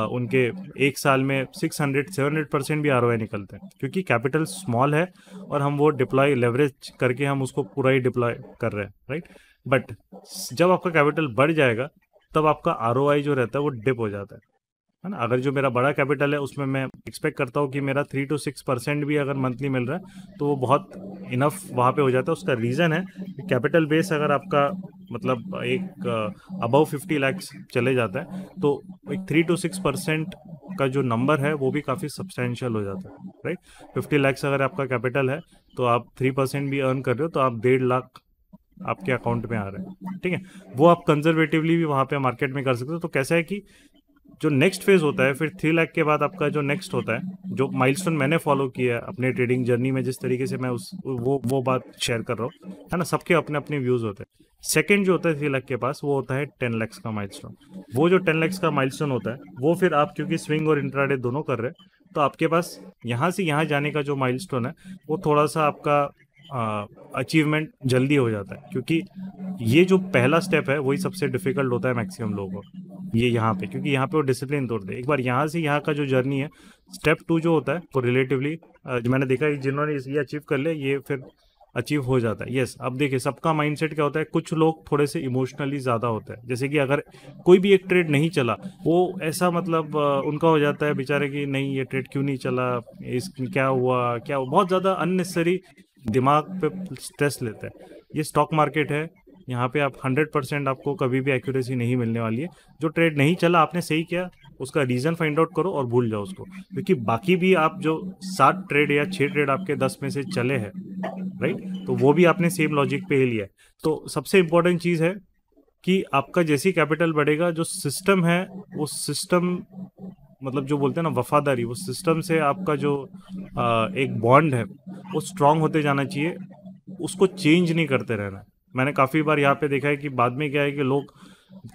उनके 1 साल में 600-700% भी ROI निकलते हैं, क्योंकि कैपिटल स्मॉल है और हम वो डिप्लॉय लेवरेज करके हम उसको पूरा ही डिप्लॉय कर रहे हैं, राइट। बट जब आपका कैपिटल बढ़ जाएगा तब आपका ROI जो रहता है वो डिप हो जाता है ना। अगर जो मेरा बड़ा कैपिटल है उसमें मैं एक्सपेक्ट करता हूँ कि मेरा 3 to 6% भी अगर मंथली मिल रहा है तो वो बहुत इनफ वहाँ पे हो जाता है। उसका रीज़न है कैपिटल बेस अगर आपका मतलब एक अबव 50 लाख चले जाता है तो एक 3 to 6% का जो नंबर है वो भी काफ़ी सब्सटेंशियल हो जाता है, राइट। 50 लाख अगर आपका कैपिटल है तो आप 3% भी अर्न कर रहे हो तो आप 1.5 लाख आपके अकाउंट में आ रहे हैं, ठीक है। वो आप कंजर्वेटिवली भी वहाँ पे मार्केट में कर सकते हो। तो कैसा है कि जो नेक्स्ट फेज होता है फिर 3 लाख के बाद आपका जो नेक्स्ट होता है, जो माइलस्टोन मैंने फॉलो किया है अपने ट्रेडिंग जर्नी में, जिस तरीके से मैं वो बात शेयर कर रहा हूँ, है ना, सबके अपने अपने व्यूज होते हैं। सेकंड जो होता है 3 लाख के पास वो होता है 10 लाख का माइलस्टोन। वो जो 10 लाख का माइलस्टोन होता है वो फिर आप क्योंकि स्विंग और इंट्राडे दोनों कर रहे हैं तो आपके पास यहाँ से यहाँ जाने का जो माइलस्टोन है वो थोड़ा सा आपका अचीवमेंट जल्दी हो जाता है, क्योंकि ये जो पहला स्टेप है वही सबसे डिफिकल्ट होता है मैक्सिमम लोगों को, ये यहाँ पे, क्योंकि यहाँ पे वो डिसिप्लिन तोड़ते हैं। एक बार यहाँ से यहाँ का जो जर्नी है, स्टेप 2 जो होता है वो रिलेटिवली जो मैंने देखा है जिन्होंने ये अचीव कर ले ये फिर अचीव हो जाता है। यस, अब देखिए सबका माइंडसेट क्या होता है, कुछ लोग थोड़े से इमोशनली ज़्यादा होते हैं, जैसे कि अगर कोई भी एक ट्रेड नहीं चला वो ऐसा मतलब उनका हो जाता है बेचारे कि नहीं ये ट्रेड क्यों नहीं चला, इसमें क्या हुआ, बहुत ज़्यादा अननेसेसरी दिमाग पे स्ट्रेस लेता है। ये स्टॉक मार्केट है, यहाँ पे आप 100% आपको कभी भी एक्यूरेसी नहीं मिलने वाली है। जो ट्रेड नहीं चला आपने सही किया, उसका रीज़न फाइंड आउट करो और भूल जाओ उसको, क्योंकि बाकी भी आप जो 7 ट्रेड या 6 ट्रेड आपके 10 में से चले हैं, राइट, तो वो भी आपने सेम लॉजिक पे ही लिया है। तो सबसे इम्पोर्टेंट चीज़ है कि आपका जैसी कैपिटल बढ़ेगा जो सिस्टम है वो सिस्टम मतलब जो बोलते हैं ना वफादारी, वो सिस्टम से आपका जो एक बॉन्ड है वो स्ट्रांग होते जाना चाहिए, उसको चेंज नहीं करते रहना। मैंने काफ़ी बार यहाँ पे देखा है कि बाद में क्या है कि लोग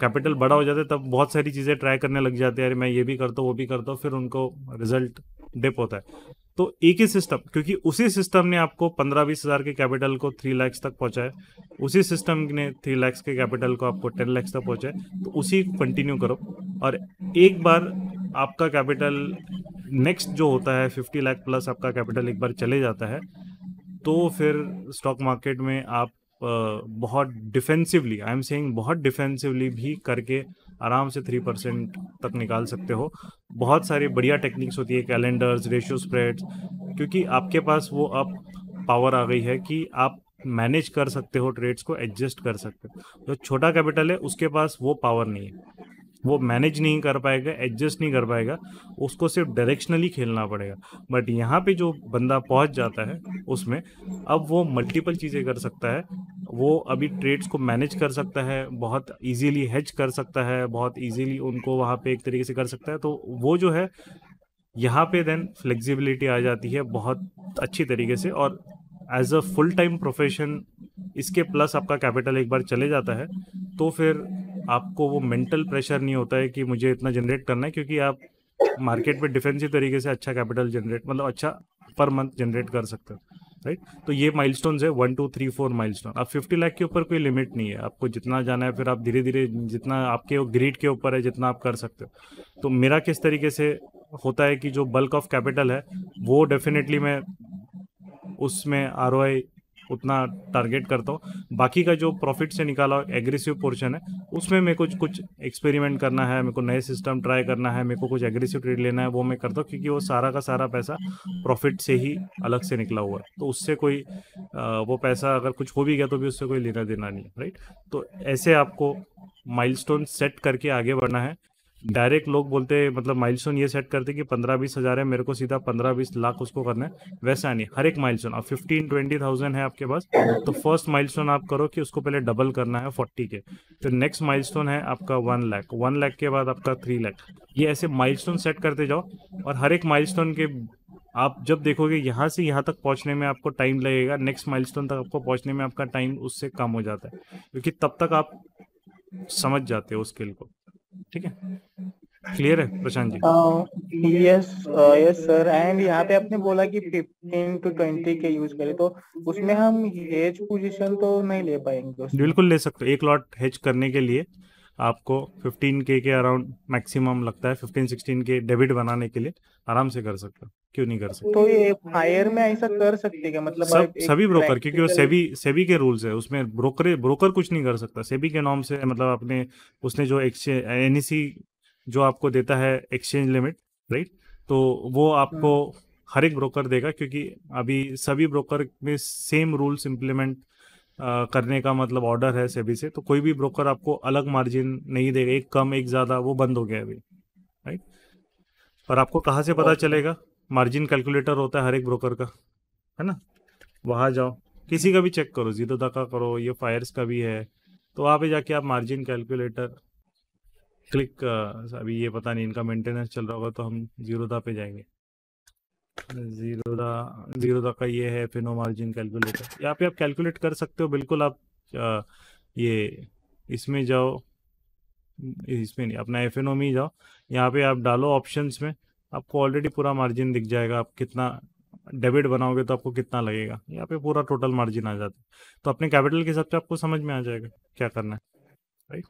कैपिटल बड़ा हो जाता है तब बहुत सारी चीज़ें ट्राई करने लग जाते हैं, अरे मैं ये भी करता हूँ वो भी करता हूँ, फिर उनको रिजल्ट डिप होता है। तो एक ही सिस्टम, क्योंकि उसी सिस्टम ने आपको 15-20 हज़ार के कैपिटल को 3 लाख तक पहुँचाए, उसी सिस्टम ने 3 लाख के कैपिटल को आपको 10 लाख तक पहुँचाए, तो उसी को कंटिन्यू करो। और एक बार आपका कैपिटल नेक्स्ट जो होता है 50 लाख प्लस आपका कैपिटल एक बार चले जाता है तो फिर स्टॉक मार्केट में आप बहुत डिफेंसिवली, आई एम सेइंग बहुत डिफेंसिवली भी करके आराम से 3% तक निकाल सकते हो। बहुत सारी बढ़िया टेक्निक्स होती है, कैलेंडर्स, रेशियो स्प्रेड्स, क्योंकि आपके पास वो अब पावर आ गई है कि आप मैनेज कर सकते हो, ट्रेड्स को एडजस्ट कर सकते हो। जो छोटा कैपिटल है उसके पास वो पावर नहीं है, वो मैनेज नहीं कर पाएगा, एडजस्ट नहीं कर पाएगा, उसको सिर्फ डायरेक्शनली खेलना पड़ेगा। बट यहाँ पे जो बंदा पहुँच जाता है उसमें अब वो मल्टीपल चीज़ें कर सकता है, वो अभी ट्रेड्स को मैनेज कर सकता है, बहुत इजीली हेज कर सकता है, बहुत इजीली उनको वहाँ पे एक तरीके से कर सकता है। तो वो जो है यहाँ पे देन फ्लेक्सिबिलिटी आ जाती है बहुत अच्छी तरीके से। और as a full time profession इसके प्लस आपका कैपिटल एक बार चले जाता है तो फिर आपको वो मेंटल प्रेशर नहीं होता है कि मुझे इतना जनरेट करना है, क्योंकि आप मार्केट में डिफेंसिव तरीके से अच्छा कैपिटल जनरेट, मतलब अच्छा पर मंथ जनरेट कर सकते हो, राइट। तो ये माइलस्टोन्स है 1 2 3 4 माइलस्टोन। अब 50 लाख के ऊपर कोई लिमिट नहीं है, आपको जितना जाना है फिर आप धीरे धीरे, जितना आपके ग्रीड के ऊपर है, जितना आप कर सकते हो। तो मेरा किस तरीके से होता है कि जो बल्क ऑफ कैपिटल है वो डेफिनेटली मैं उसमें आरओआई उतना टारगेट करता हूँ। बाकी का जो प्रॉफिट से निकाला एग्रेसिव पोर्शन है उसमें मेरे को कुछ एक्सपेरिमेंट करना है, मेरे को नए सिस्टम ट्राई करना है, मेरे को कुछ एग्रेसिव ट्रेड लेना है, वो मैं करता हूँ, क्योंकि वो सारा का सारा पैसा प्रॉफिट से ही अलग से निकला हुआ है। तो उससे कोई वो पैसा अगर कुछ हो भी गया तो भी उससे कोई लेना देना नहीं है, राइट। तो ऐसे आपको माइलस्टोन सेट करके आगे बढ़ना है। डायरेक्ट लोग बोलते हैं, मतलब माइलस्टोन ये सेट करते कि 15-20 हज़ार है, मेरे को सीधा 15-20 लाख उसको करना है, वैसा नहीं। हर एक माइलस्टोन, अब 15-20,000 है आपके पास तो फर्स्ट माइलस्टोन आप करो कि उसको पहले डबल करना है 40 के, फिर नेक्स्ट माइलस्टोन है आपका 1 लाख, 1 लाख के बाद आपका 3 लाख। ये ऐसे माइलस्टोन सेट करते जाओ और हर एक माइलस्टोन के आप जब देखोगे यहाँ से यहाँ तक पहुँचने में आपको टाइम लगेगा, नेक्स्ट माइलस्टोन तक आपको पहुँचने में आपका टाइम उससे कम हो जाता है, क्योंकि तब तक आप समझ जाते हो स्किल को। ठीक है, क्लियर है Prashant ji? Yes sir. And यहाँ पे आपने बोला कि 15 to 20 के यूज करें, तो उसमें हम हेज पोजीशन तो नहीं ले पाएंगे उसमें? बिल्कुल ले सकते हो। एक लॉट हेज करने के लिए आपको 15K के अराउंड मैक्सिमम लगता है, 15-16K डेबिट बनाने के लिए आराम से कर सकते हो, क्यों नहीं कर सकते। तो ये फायर में ऐसा कर सकते क्या? मतलब सभी ब्रोकर, क्योंकि वो सेबी के रूल्स है, उसमें ब्रोकर कुछ नहीं कर सकता। सेबी के नॉर्म से, मतलब अपने उसने जो एक्सचेंज एनईसी जो आपको देता है एक्सचेंज लिमिट, राइट, तो वो आपको हर एक ब्रोकर देगा, क्योंकि अभी सभी ब्रोकर में सेम रूल्स इम्प्लीमेंट करने का मतलब ऑर्डर है सेबी से, तो कोई भी ब्रोकर आपको अलग मार्जिन नहीं देगा, एक कम एक ज़्यादा, वो बंद हो गया अभी, राइट। और आपको कहाँ से पता चलेगा? मार्जिन कैलकुलेटर होता है हर एक ब्रोकर का, है ना, वहाँ जाओ, किसी का भी चेक करो, जीरोधा का करो, ये फायर्स का भी है, तो वहाँ पे जाके आप मार्जिन कैलकुलेटर क्लिक, अभी ये पता नहीं इनका मेंटेनेंस चल रहा होगा तो हम जीरोधा पे जाएंगे। जीरोधा का ये है फिनो मार्जिन कैलकुलेटर, यहाँ पे आप कैलकुलेट कर सकते हो बिल्कुल। आप ये इसमें जाओ, इसमें नहीं, अपना एफएनओ में ही जाओ, यहाँ पे आप डालो ऑप्शंस में, आपको ऑलरेडी पूरा मार्जिन दिख जाएगा। आप कितना डेबिट बनाओगे तो आपको कितना लगेगा, यहाँ पे पूरा टोटल मार्जिन आ जाता है। तो अपने कैपिटल के हिसाब से आपको समझ में आ जाएगा क्या करना है, राइट।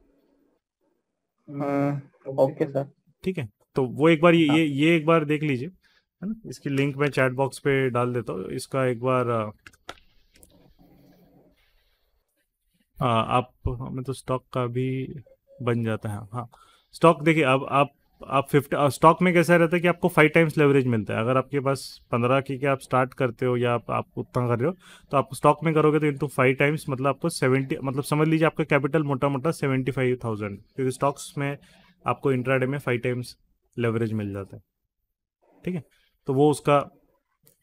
ओके सर, ठीक है। तो वो एक बार ये एक बार देख लीजिए, है ना। इसकी लिंक मैं चैट बॉक्स पे डाल देता हूँ, इसका एक बार आप हमें तो स्टॉक का भी बन जाता है। हाँ, स्टॉक देखिए, अब आप 50 स्टॉक में कैसा रहता है कि आपको 5 टाइम्स लेवरेज मिलता है। अगर आपके पास 15 की आप स्टार्ट करते हो या आप उतना कर रहे हो, तो आप स्टॉक में करोगे तो इंटू 5 टाइम्स, मतलब आपको 70, मतलब समझ लीजिए आपका कैपिटल मोटा मोटा 75,000, क्योंकि स्टॉक्स में आपको इंट्राडे में 5 टाइम्स लेवरेज मिल जाता है। ठीक है, तो वो उसका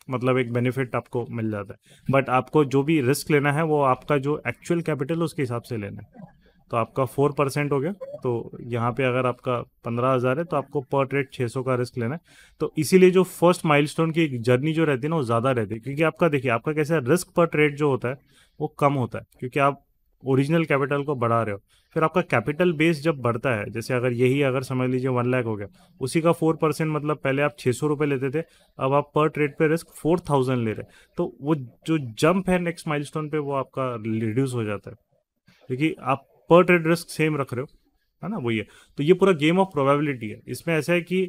मतलब एक बेनिफिट आपको मिल जाता है। बट आपको जो भी रिस्क लेना है वो आपका जो एक्चुअल कैपिटल उसके हिसाब से लेना है। तो आपका 4% हो गया, तो यहाँ पे अगर आपका 15,000 है तो आपको पर ट्रेड 600 का रिस्क लेना है। तो इसीलिए जो फर्स्ट माइलस्टोन की जर्नी जो रहती है ना वो ज़्यादा रहती है, क्योंकि आपका देखिए आपका कैसा रिस्क पर ट्रेड जो होता है वो कम होता है, क्योंकि आप ओरिजिनल कैपिटल को बढ़ा रहे हो। फिर आपका कैपिटल बेस जब बढ़ता है, जैसे अगर समझ लीजिए 1 लाख हो गया, उसी का 4%, मतलब पहले आप 600 रुपये लेते थे, अब आप पर ट्रेड पे रिस्क 4,000 ले रहे, तो वो जो जंप है नेक्स्ट माइलस्टोन पे वो आपका रिड्यूस हो जाता है, क्योंकि आप पर ट्रेड रिस्क सेम रख रहे हो, है ना, वही है। तो ये पूरा गेम ऑफ प्रोबेबिलिटी है। इसमें ऐसा है कि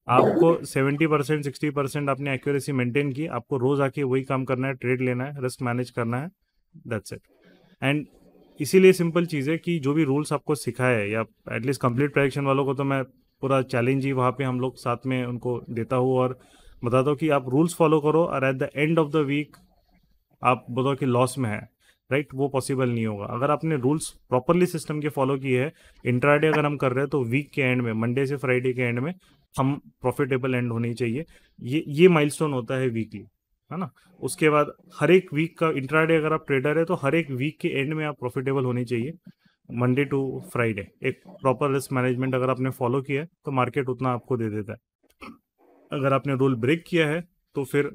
आपको 70% 60% आपने एक्यूरेसी मेंटेन की, आपको रोज आके वही काम करना है, ट्रेड लेना है, रिस्क मैनेज करना है, दैट्स इट। एंड इसीलिए सिंपल चीज़ है कि जो भी रूल्स आपको सिखाए या एटलीस्ट कंप्लीट प्रेडिक्शन वालों को तो मैं पूरा चैलेंज ही वहाँ पे हम लोग साथ में उनको देता हूँ और बताता हूँ कि आप रूल्स फॉलो करो और at the end of the week आप बताओ कि लॉस में है, राइट? वो पॉसिबल नहीं होगा। अगर आपने रूल्स प्रॉपरली सिस्टम के फॉलो किए हैं, इंट्राडे अगर हम कर रहे हैं तो वीक के एंड में, मंडे से फ्राइडे के एंड में हम प्रॉफिटेबल एंड होनी चाहिए। ये माइलस्टोन होता है वीकली, है ना? उसके बाद हर एक वीक का इंट्राडे, अगर आप ट्रेडर है तो हर एक वीक के एंड में आप प्रॉफिटेबल होनी चाहिए, मंडे टू फ्राइडे। एक प्रॉपर रिस्क मैनेजमेंट अगर आपने फॉलो किया है तो मार्केट उतना आपको दे देता है। अगर आपने रूल ब्रेक किया है तो फिर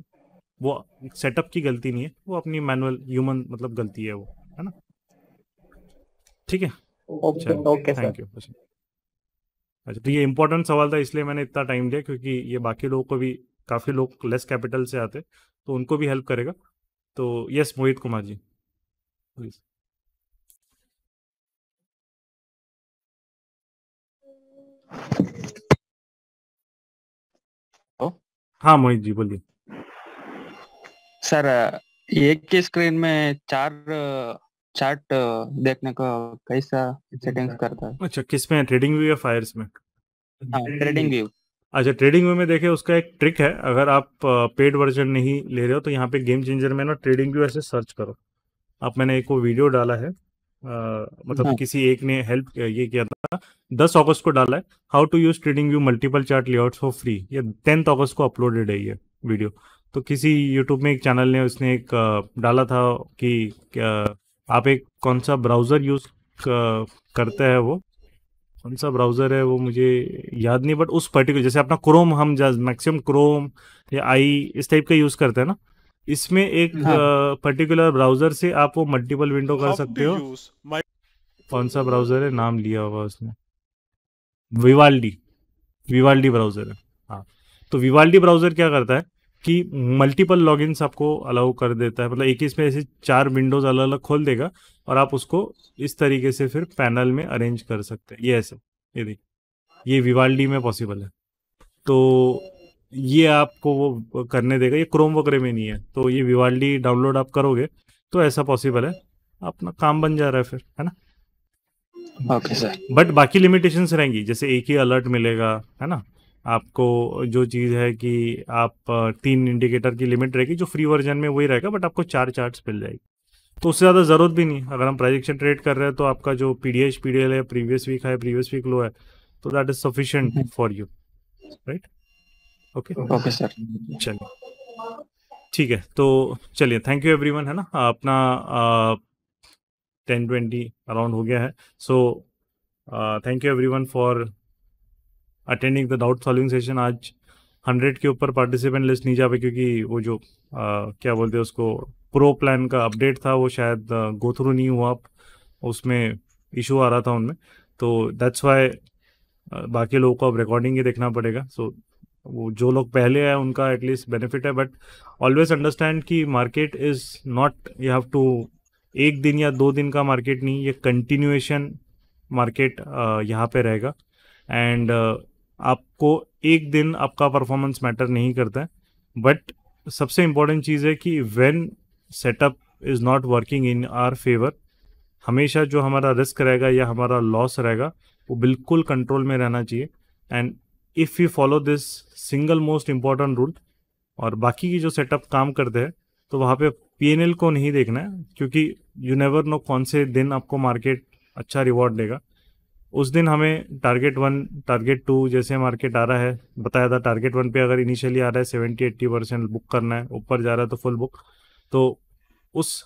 वो सेटअप की गलती नहीं है, वो अपनी मैनुअल ह्यूमन मतलब गलती है वो, है ना? ठीक है, ओके चलो, ओके सर। Thank you. अच्छा, तो ये इंपॉर्टेंट सवाल था इसलिए मैंने इतना टाइम दिया, क्योंकि ये बाकी लोगों को भी, काफ़ी लोग लेस कैपिटल से आते तो उनको भी हेल्प करेगा। तो यस, मोहित कुमार जी प्लीज। हाँ मोहित जी बोलिए। सर, एक की स्क्रीन में चार चार्ट देखने को कैसा सेटिंग्स करता है? अच्छा, किस में, ट्रेडिंग व्यू या फायर्स में? हाँ, ट्रेडिंग व्यू। अच्छा, ट्रेडिंग व्यू में देखें, उसका एक ट्रिक है। अगर आप पेड वर्जन नहीं ले रहे हो तो यहाँ पे गेम चेंजर में ना ट्रेडिंग व्यू ऐसे सर्च करो आप। मैंने एक वो वीडियो डाला है, मतलब हाँ। किसी एक ने हेल्प ये किया था, 10 अगस्त को डाला है, how to use trading view multiple chart layouts for free. ये 10 अगस्त को अपलोडेड है ये वीडियो। तो किसी यूट्यूब में एक चैनल ने उसने एक डाला था कि आप एक कौन सा ब्राउज़र यूज़ करते हैं, वो कौन सा ब्राउज़र है वो मुझे याद नहीं, बट उस पर्टिकुलर, जैसे अपना क्रोम, हम मैक्सिमम क्रोम या आई इस टाइप का यूज़ करते हैं ना, इसमें एक हाँ। पर्टिकुलर ब्राउज़र से आप वो मल्टीपल विंडो कर सकते हो। कौन सा ब्राउज़र है, नाम लिया होगा उसने, विवाल्डी ब्राउज़र है। हाँ, तो विवाल्डी ब्राउज़र क्या करता है कि मल्टीपल लॉगिन्स आपको अलाउ कर देता है, मतलब एक ही इसमें ऐसे 4 विंडोज़ अलग अलग खोल देगा और आप उसको इस तरीके से फिर पैनल में अरेंज कर सकते हैं। ये ऐसे, ये देखिए, ये विवाल्डी में पॉसिबल है। तो ये आपको वो करने देगा, ये क्रोम वगैरह में नहीं है। तो ये विवाल्डी डाउनलोड आप करोगे तो ऐसा पॉसिबल है, अपना काम बन जा रहा है फिर, है ना? Okay sir. बट बाकी लिमिटेशंस रहेंगी, जैसे एक ही अलर्ट मिलेगा, है ना? आपको जो चीज़ है कि आप 3 इंडिकेटर की लिमिट रहेगी, जो फ्री वर्जन में वही रहेगा, बट आपको 4 चार्ट्स मिल जाएगी। तो उससे ज़्यादा ज़रूरत भी नहीं। अगर हम प्राइजेक्शन ट्रेड कर रहे हैं तो आपका जो पीडीएल है, प्रीवियस वीक है, प्रीवियस वीक लो है, तो that is sufficient for you, right? Okay okay sir. चलिए, ठीक है, तो चलिए, थैंक यू एवरीवन, है ना? अपना 10:20 अराउंड हो गया है। So thank you everyone for attending the doubt solving session. आज 100 के ऊपर पार्टिसिपेंट लिस्ट नहीं जा पाई, क्योंकि वो जो क्या बोलते हैं उसको, प्रो प्लान का अपडेट था, वो शायद गो थ्रू नहीं हुआ, उसमें इशू आ रहा था उनमें, तो दैट्स वाई बाकी लोगों को अब रिकॉर्डिंग ही देखना पड़ेगा। सो वो जो लोग पहले आए उनका एटलीस्ट बेनिफिट है, बट ऑलवेज अंडरस्टैंड कि market is not, you have to, एक दिन या 2 दिन का मार्केट नहीं, ये कंटिन्यूएशन मार्केट यहाँ पे रहेगा। एंड आपको एक दिन आपका परफॉर्मेंस मैटर नहीं करता है, बट सबसे इम्पोर्टेंट चीज़ है कि when setup is not working in our favour, हमेशा जो हमारा रिस्क रहेगा या हमारा लॉस रहेगा वो बिल्कुल कंट्रोल में रहना चाहिए। And if you follow this single most important rule, और बाकी की जो सेटअप काम करते हैं, तो वहाँ पे पीएनएल को नहीं देखना है, क्योंकि यू नेवर नो कौन से दिन आपको मार्केट अच्छा रिवॉर्ड देगा। उस दिन हमें टारगेट 1, टारगेट 2, जैसे मार्केट आ रहा है, बताया था टारगेट 1 पे अगर इनिशियली आ रहा है 70-80% बुक करना है, ऊपर जा रहा है तो फुल बुक। तो उस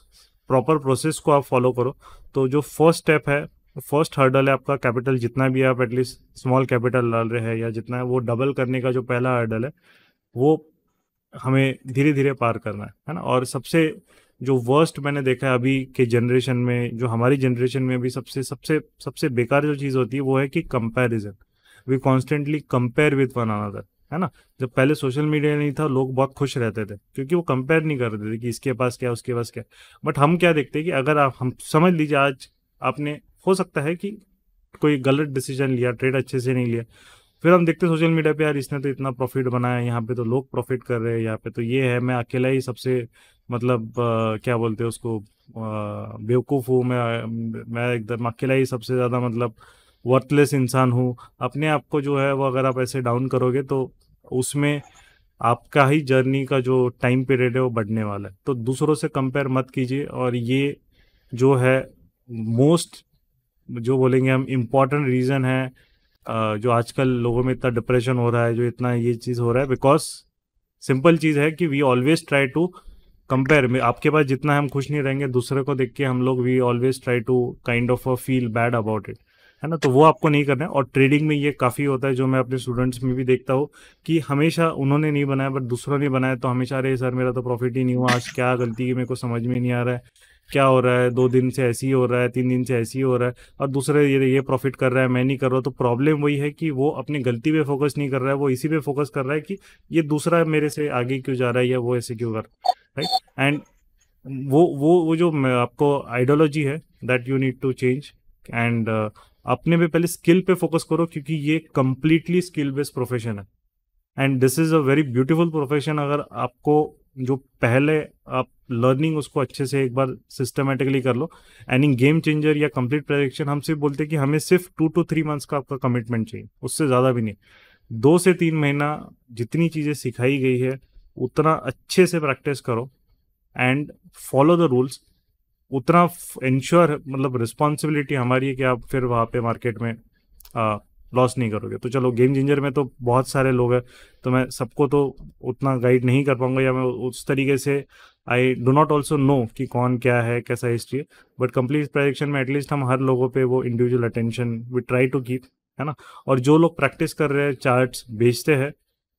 प्रॉपर प्रोसेस को आप फॉलो करो। तो जो फर्स्ट स्टेप है, फर्स्ट हर्डल है आपका, कैपिटल जितना भी आप एटलीस्ट स्मॉल कैपिटल डाल रहे हैं या जितना है, वो डबल करने का जो पहला हर्डल है, वो हमें धीरे धीरे पार करना है ना? और सबसे जो वर्स्ट मैंने देखा है अभी के जनरेशन में, जो हमारी जनरेशन में भी सबसे सबसे सबसे बेकार जो चीज़ होती है वो है कि comparison. We constantly compare with one another, है ना? जब पहले सोशल मीडिया नहीं था, लोग बहुत खुश रहते थे, क्योंकि वो कंपेयर नहीं करते थे कि इसके पास क्या, उसके पास क्या। बट हम क्या देखते हैं कि अगर आप, हम समझ लीजिए आज आपने, हो सकता है कि कोई गलत डिसीजन लिया, ट्रेड अच्छे से नहीं लिया, फिर हम देखते सोशल मीडिया पे, यार इसने तो इतना प्रॉफिट बनाया, यहाँ पे तो लोग प्रॉफिट कर रहे हैं, यहाँ पे तो ये है, मैं अकेला ही सबसे, मतलब क्या बोलते हैं उसको, बेवकूफ़ हूँ, मैं एकदम अकेला ही सबसे ज़्यादा मतलब वर्थलेस इंसान हूँ, अपने आप को जो है वो अगर आप ऐसे डाउन करोगे तो उसमें आपका ही जर्नी का जो टाइम पीरियड है वो बढ़ने वाला है। तो दूसरों से कंपेयर मत कीजिए। और ये जो है मोस्ट जो बोलेंगे हम इम्पॉर्टेंट रीज़न है जो आजकल लोगों में इतना डिप्रेशन हो रहा है, जो इतना ये चीज़ हो रहा है, बिकॉज सिंपल चीज़ है कि we always try to compare में। आपके पास जितना हम खुश नहीं रहेंगे, दूसरे को देख के हम लोग we always try to kind of feel bad about it, है ना। तो वो आपको नहीं करना है। और ट्रेडिंग में ये काफ़ी होता है, जो मैं अपने स्टूडेंट्स में भी देखता हूँ कि हमेशा उन्होंने नहीं बनाया बट दूसरों ने बनाया, तो हमेशा अरे सर मेरा तो प्रॉफिट ही नहीं हुआ, आज क्या गलती की मेरे को समझ में नहीं आ रहा है, क्या हो रहा है, 2 दिन से ऐसे ही हो रहा है, 3 दिन से ऐसे ही हो रहा है, और दूसरे ये प्रॉफिट कर रहा है, मैं नहीं कर रहा हूँ। तो प्रॉब्लम वही है कि वो अपनी गलती पे फोकस नहीं कर रहा है, वो इसी पे फोकस कर रहा है कि ये दूसरा मेरे से आगे क्यों जा रहा है या वो ऐसे क्यों कर रहा है, राइट। एंड वो जो आपको आइडियोलॉजी है that you need to change. And अपने पे पहले स्किल पे फोकस करो, क्योंकि ये कंप्लीटली स्किल बेस्ड प्रोफेशन है and this is a very beautiful profession. अगर आपको जो पहले आप लर्निंग उसको अच्छे से एक बार सिस्टमेटिकली कर लो। एंड इन गेम चेंजर या कंप्लीट प्रेडिक्शन हम सिर्फ बोलते हैं कि हमें सिर्फ 2 to 3 मंथ्स का आपका कमिटमेंट चाहिए, उससे ज़्यादा भी नहीं। 2 से 3 महीना जितनी चीज़ें सिखाई गई है उतना अच्छे से प्रैक्टिस करो एंड फॉलो द रूल्स। उतना इंश्योर मतलब रिस्पॉन्सिबिलिटी हमारी है कि आप फिर वहाँ पे मार्केट में लॉस नहीं करोगे। तो चलो गेम चेंजर में तो बहुत सारे लोग हैं, तो मैं सबको तो उतना गाइड नहीं कर पाऊंगा, या मैं उस तरीके से I do not also know कि कौन क्या है, कैसा हिस्ट्री है। बट कंप्लीट प्रेडिक्शन में एटलीस्ट हम हर लोगों पे वो individual attention we try to keep, है ना। और जो लोग प्रैक्टिस कर रहे हैं, चार्ट्स बेचते हैं,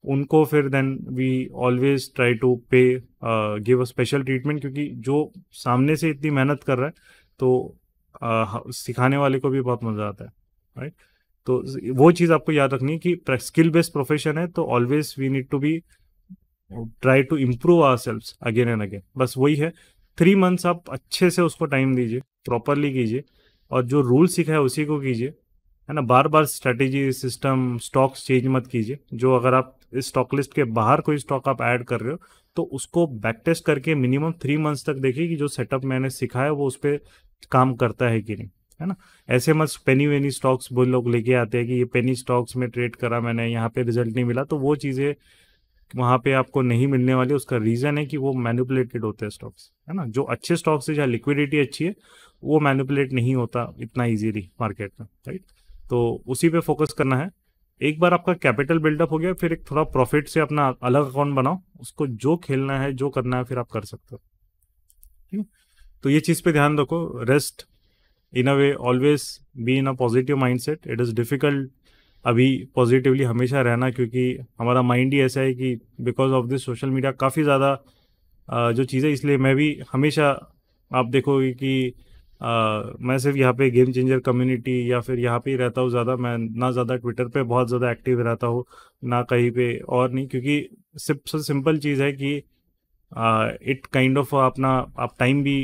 उनको फिर then we always try to पे गिव अ स्पेशल ट्रीटमेंट, क्योंकि जो सामने से इतनी मेहनत कर रहा है तो सिखाने वाले को भी बहुत मज़ा आता है, राइट। तो वो चीज़ आपको याद रखनी है कि स्किल बेस्ड प्रोफेशन है, तो always we need to be try to improve our selves again and again. बस वही है, 3 मंथ्स आप अच्छे से उसको टाइम दीजिए, प्रॉपरली कीजिए, और जो रूल सीखा है उसी को कीजिए, है ना। बार बार स्ट्रैटेजी, सिस्टम, स्टॉक्स चेंज मत कीजिए। जो अगर आप इस स्टॉक लिस्ट के बाहर कोई स्टॉक आप ऐड कर रहे हो तो उसको बैक टेस्ट करके मिनिमम 3 मंथ्स तक देखिए कि जो सेटअप मैंने सिखाया वो उस पर काम करता है कि नहीं, है ना। ऐसे मत पेनी वेनी स्टॉक्स वो लोग लेके आते हैं कि ये पेनी स्टॉक्स में ट्रेड करा मैंने, यहाँ पे रिजल्ट नहीं मिला, तो वो चीज़ें वहाँ पे आपको नहीं मिलने वाली। उसका रीज़न है कि वो मैनिपुलेटेड होते हैं स्टॉक्स, है ना। जो अच्छे स्टॉक्स है जहाँ लिक्विडिटी अच्छी है वो मैनिपुलेट नहीं होता इतना ईजीली मार्केट में, राइट। तो उसी पे फोकस करना है। एक बार आपका कैपिटल बिल्डअप हो गया, फिर एक थोड़ा प्रॉफिट से अपना अलग अकाउंट बनाओ, उसको जो खेलना है जो करना है फिर आप कर सकते हो, ठीक है। तो ये चीज़ पे ध्यान रखो। Rest in a way always be in a positive mindset. It is difficult अभी पॉजिटिवली हमेशा रहना, क्योंकि हमारा माइंड ही ऐसा है कि because of this social media काफ़ी ज़्यादा जो चीज़ें, इसलिए मैं भी हमेशा आप देखोगे कि मैं सिर्फ यहाँ पे गेम चेंजर कम्युनिटी या फिर यहाँ पे ही रहता हूँ ज़्यादा। मैं ना ज़्यादा ट्विटर पे बहुत ज़्यादा एक्टिव रहता हूँ, ना कहीं पे और नहीं, क्योंकि सबसे सिंपल चीज़ है कि इट काइंड ऑफ अपना आप टाइम भी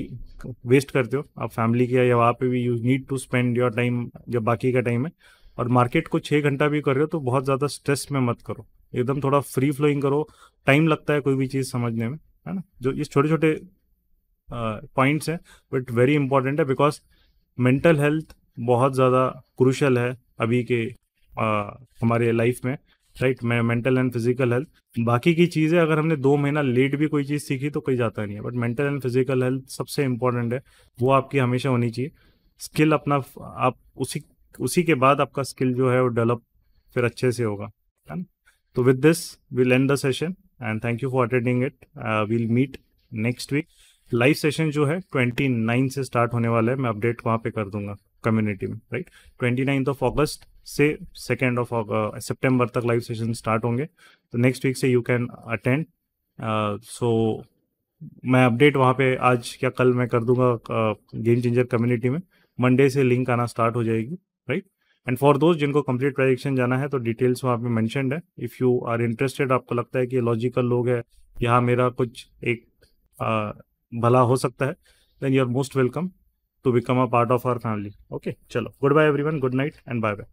वेस्ट करते हो, आप फैमिली के या वहाँ पे भी you need to spend your time जब बाकी का टाइम है। और मार्केट को 6 घंटा भी कर रहे हो तो बहुत ज़्यादा स्ट्रेस में मत करो, एकदम थोड़ा फ्री फ्लोइंग करो। टाइम लगता है कोई भी चीज़ समझने में, है ना। जो ये छोटे छोटे पॉइंट्स हैं बट वेरी इंपॉर्टेंट है, बिकॉज मेंटल हेल्थ बहुत ज़्यादा क्रूशल है अभी के हमारे लाइफ में, right. Mental and physical health, बाकी की चीज़ें अगर हमने 2 महीना लेट भी कोई चीज़ सीखी तो कोई जाता नहीं है, but mental and physical health सबसे इंपॉर्टेंट है, वो आपकी हमेशा होनी चाहिए। स्किल अपना आप उसी के बाद आपका स्किल जो है वो डेवलप फिर अच्छे से होगा, है ना। तो with this will end the session and thank you for attending it. Will meet next week. Live session जो है 29 से स्टार्ट होने वाला है, मैं अपडेट वहाँ पे कर दूंगा कम्युनिटी में, राइट। 29 अगस्त से 2 सितंबर तक लाइव सेशन स्टार्ट होंगे, तो नेक्स्ट वीक से यू कैन अटेंड। सो मैं अपडेट वहाँ पे आज या कल मैं कर दूंगा गेम चेंजर कम्युनिटी में। मंडे से लिंक आना स्टार्ट हो जाएगी, राइट। एंड फॉर दोज जिनको कंप्लीट प्रेडिक्शन जाना है तो डिटेल्स वहाँ पे मेंशन्ड है। इफ़ यू आर इंटरेस्टेड, आपको लगता है कि लॉजिकल लोग है, यहाँ मेरा कुछ एक भला हो सकता है, then you are most welcome to become a part of our family. Okay, चलो, good bye everyone, good night and bye bye.